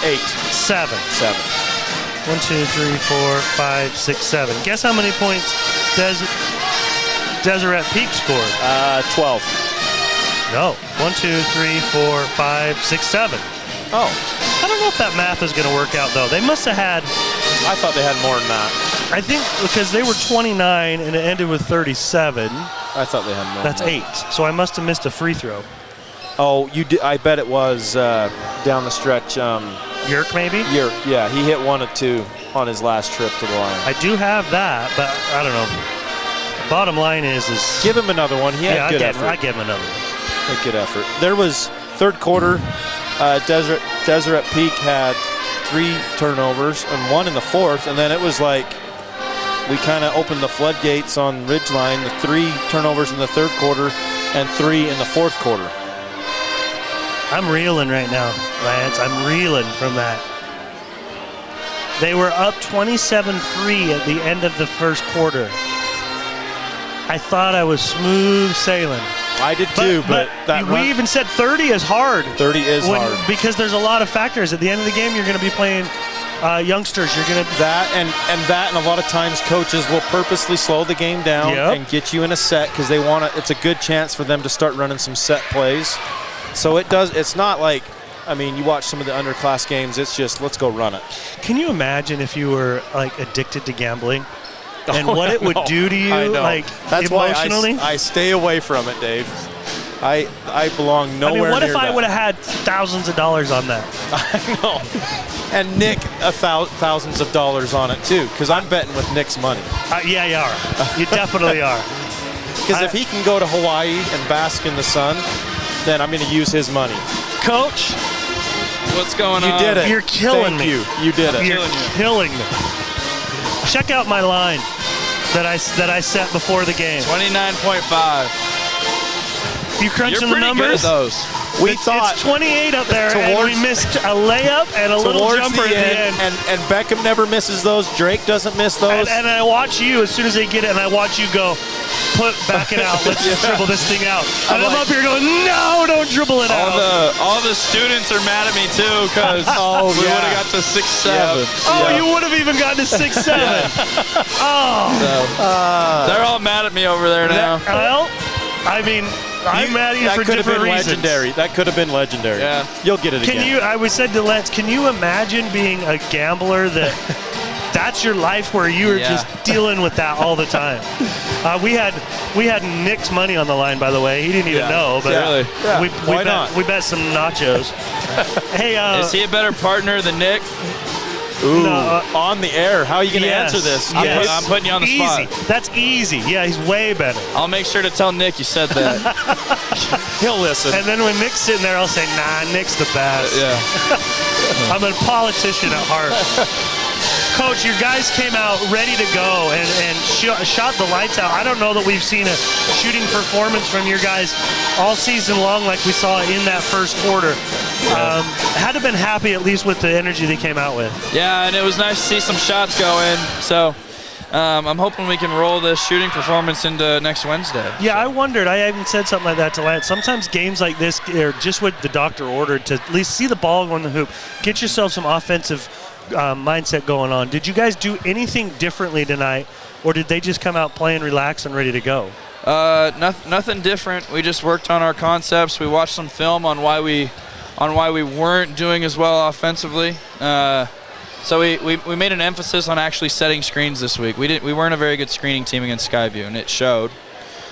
8. 7. 7. 1, 2, 3, 4, 5, 6, 7. Guess how many points Deseret Peak scored? 12. No. 1, 2, 3, 4, 5, 6, 7. Oh. I don't know if that math is going to work out, though. They must have had... I thought they had more than that. I think because they were 29 and it ended with 37. I thought they had more. That's 8. So I must have missed a free throw. Oh, you did. I bet it was down the stretch. Yerk, maybe? Yerk, yeah. He hit 1 of 2 on his last trip to the line. I do have that, but I don't know. Bottom line is... Give him another one. He had good effort. I give him another one. A good effort. There was third quarter. Deseret Peak had 3 turnovers and 1 in the fourth, and then it was like we kind of opened the floodgates on Ridgeline. The 3 turnovers in the third quarter and 3 in the fourth quarter. I'm reeling right now, Lance. I'm reeling from that. They were up 27-3 at the end of the first quarter. I thought I was smooth sailing. I did too, but we even said 30 is hard. 30 is hard. Because there's a lot of factors. At the end of the game, you're going to be playing youngsters. You're going to and a lot of times coaches will purposely slow the game down and get you in a set because they want to. It's a good chance for them to start running some set plays. So it does. It's not like, I mean, you watch some of the underclass games. It's just let's go run it. Can you imagine if you were like addicted to gambling? And what it would do to you, like that's emotionally? Why I stay away from it, Dave. I belong nowhere near that. What if I would have had thousands of dollars on that? I know. And Nick, thousands of dollars on it too, because I'm betting with Nick's money. Yeah, you are. You definitely are. Because if he can go to Hawaii and bask in the sun, then I'm going to use his money. Coach, what's going on? You did it. You're killing me. You. You did it. You're killing me. Check out my line that I set before the game. 29.5. You crunching You're the numbers? Good at those. It's 28 up there, and we missed a layup and a little jumper at the end. And Beckham never misses those. Drake doesn't miss those. And I watch you as soon as they get it, and I watch you go, back it out. Let's just dribble this thing out. And I'm up here going, no, don't dribble it out. All the students are mad at me too because we would have got to 6-7. Yep. Oh, you would have even gotten to 6-7. They're all mad at me over there now. Well, I mean, I'm mad at you for different reasons. Legendary. That could have been legendary. Yeah. You'll get it again. We said to Lance, can you imagine being a gambler that's your life where you were just dealing with that all the time? We had Nick's money on the line, by the way. He didn't even know, but we bet some nachos. Hey, is he a better partner than Nick? Ooh, no, on the air. How are you going to answer this? Yes. I'm putting you on the spot. That's easy. Yeah, he's way better. I'll make sure to tell Nick you said that. He'll listen. And then when Nick's sitting there, I'll say, nah, Nick's the best. Yeah. I'm a politician at heart. Coach, your guys came out ready to go and shot the lights out. I don't know that we've seen a shooting performance from your guys all season long like we saw in that first quarter. Had to been happy at least with the energy they came out with. Yeah, and it was nice to see some shots go in. So I'm hoping we can roll this shooting performance into next Wednesday. Yeah, I wondered. I even said something like that to Lance. Sometimes games like this are just what the doctor ordered, to at least see the ball go in the hoop. Get yourself some offensive mindset going on. Did you guys do anything differently tonight, or did they just come out playing relaxed and ready to go? Nothing different. We just worked on our concepts. We watched some film on why we weren't doing as well offensively. So we made an emphasis on actually setting screens this week. We weren't a very good screening team against Skyview, and it showed.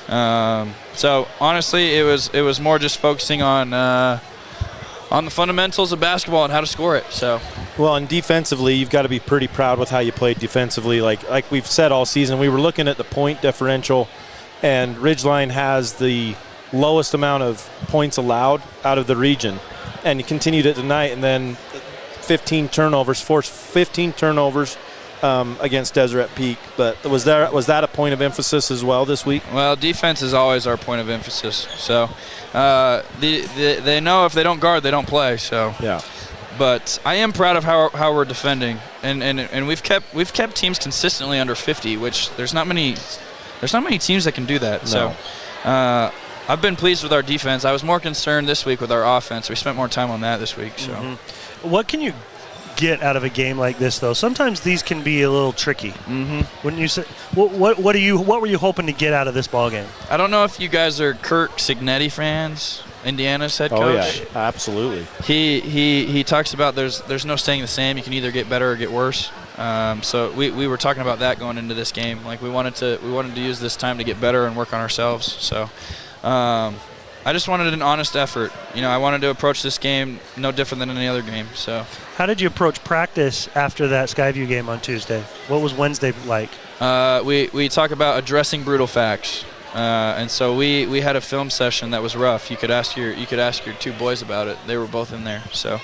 So honestly, it was more just focusing on the fundamentals of basketball and how to score it. So. Well, and defensively, you've got to be pretty proud with how you played defensively. Like we've said all season, we were looking at the point differential, and Ridgeline has the lowest amount of points allowed out of the region. And you continued it tonight, and then 15 turnovers, forced 15 turnovers against Deseret Peak. But was that a point of emphasis as well this week? Well, defense is always our point of emphasis. So they know if they don't guard, they don't play. So yeah. But I am proud of how we're defending, and we've kept teams consistently under 50, which there's not many teams that can do that. No. So I've been pleased with our defense. I was more concerned this week with our offense. We spent more time on that this week. So What can you get out of a game like this, though? Sometimes these can be a little tricky. Wouldn't you say? What were you hoping to get out of this ball game? I don't know if you guys are Kirk Cignetti fans, Indiana's head coach. Oh yeah, absolutely. He talks about there's no staying the same. You can either get better or get worse. So we were talking about that going into this game. Like we wanted to use this time to get better and work on ourselves. So I just wanted an honest effort. I wanted to approach this game no different than any other game. So how did you approach practice after that Skyview game on Tuesday? What was Wednesday like? We talk about addressing brutal facts. And so we had a film session that was rough. You could ask your 2 boys about it. They were both in there. So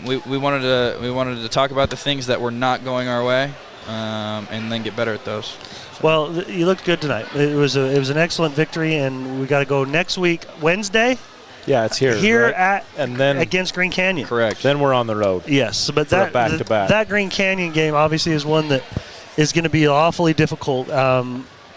we wanted to talk about the things that were not going our way, and then get better at those. Well, you looked good tonight. It was an excellent victory, and we got to go next week, Wednesday. Yeah, it's here. Right? And then against Green Canyon. Correct. Then we're on the road. Yes, but that back-to-back. That Green Canyon game obviously is one that is going to be awfully difficult.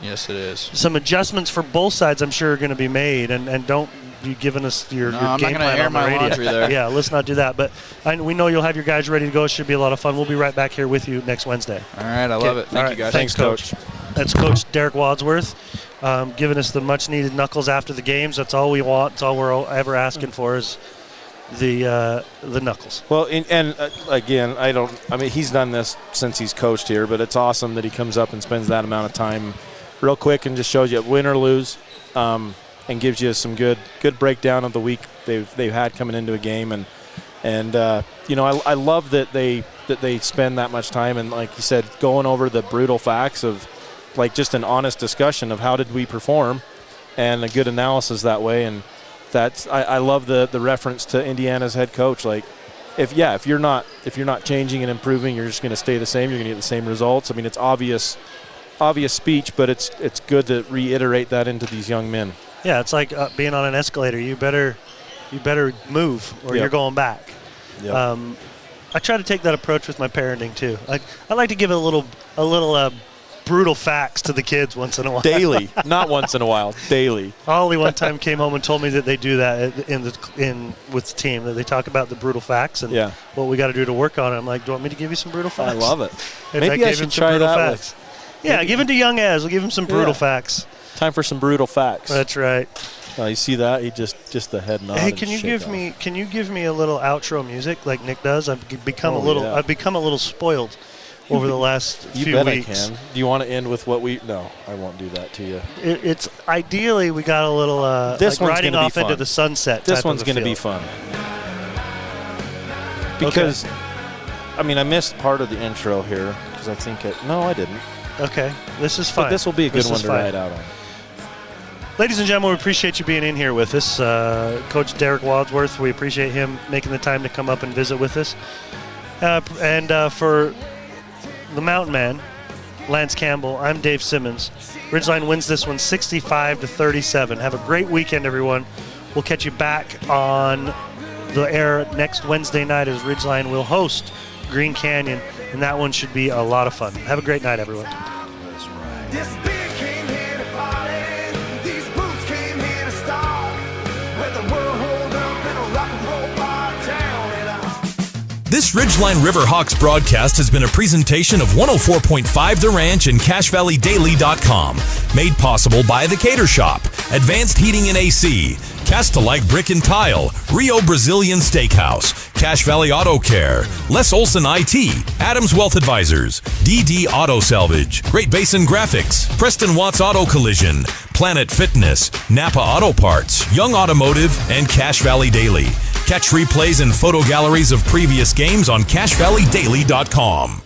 Yes, it is. Some adjustments for both sides, I'm sure, are going to be made, and don't be giving us your game plan on the radio. Laundry there. Yeah, let's not do that. But we know you'll have your guys ready to go. It should be a lot of fun. We'll be right back here with you next Wednesday. All right, I love it. Thank you, guys. Thanks, Coach. That's Coach Derek Wadsworth, giving us the much-needed knuckles after the games. That's all we want. That's all we're ever asking for is the knuckles. Well, again, he's done this since he's coached here, but it's awesome that he comes up and spends that amount of time real quick and just shows you win or lose, and gives you some good breakdown of the week they've had coming into a game, and I love that they spend that much time and, like you said, going over the brutal facts of, like, just an honest discussion of how did we perform, and a good analysis that way. And that's I love the reference to Indiana's head coach. Like, if you're not changing and improving, you're just going to stay the same. You're going to get the same results. I mean, it's obvious speech, but it's good to reiterate that into these young men. Yeah, it's like being on an escalator. You better move, or you're going back. Yep. I try to take that approach with my parenting too. I like to give a little brutal facts to the kids once in a while. Daily, not once in a while. Daily. Ollie one time came home and told me that they do that with the team. That they talk about the brutal facts and what we got to do to work on it. I'm like, do you want me to give you some brutal facts? I love it. And maybe I should try that. Give it to young Az. We'll give him some brutal facts. Time for some brutal facts. That's right. You see that? He just the head nod. Hey, can you give me a little outro music like Nick does? I've become a little spoiled over the last few weeks. I can. Do you want to end with what we? No, I won't do that to you. It's ideally we got a little this one's riding gonna off be fun. into the sunset. This one's going to be fun because I missed part of the intro here because I think I didn't. Okay, this is fine. But this will be a good one to ride out on. Ladies and gentlemen, we appreciate you being in here with us. Coach Derek Wadsworth, we appreciate him making the time to come up and visit with us. And for the Mountain Man, Lance Campbell, I'm Dave Simmons. Ridgeline wins this one 65-37. Have a great weekend, everyone. We'll catch you back on the air next Wednesday night as Ridgeline will host Green Canyon, and that one should be a lot of fun. Have a great night, everyone. That's right. This beer came here to party. These boots came here to start. Let the world hold up in a rock and roll bar town. This Ridgeline Riverhawks broadcast has been a presentation of 104.5 The Ranch and CashValleyDaily.com. Made possible by The Cater Shop, Advanced Heating and AC, Cast-A-Like Brick and Tile, Rio Brazilian Steakhouse, Cache Valley Auto Care, Les Olson IT, Adams Wealth Advisors, DD Auto Salvage, Great Basin Graphics, Preston Watts Auto Collision, Planet Fitness, Napa Auto Parts, Young Automotive, and Cache Valley Daily. Catch replays and photo galleries of previous games on CashValleyDaily.com.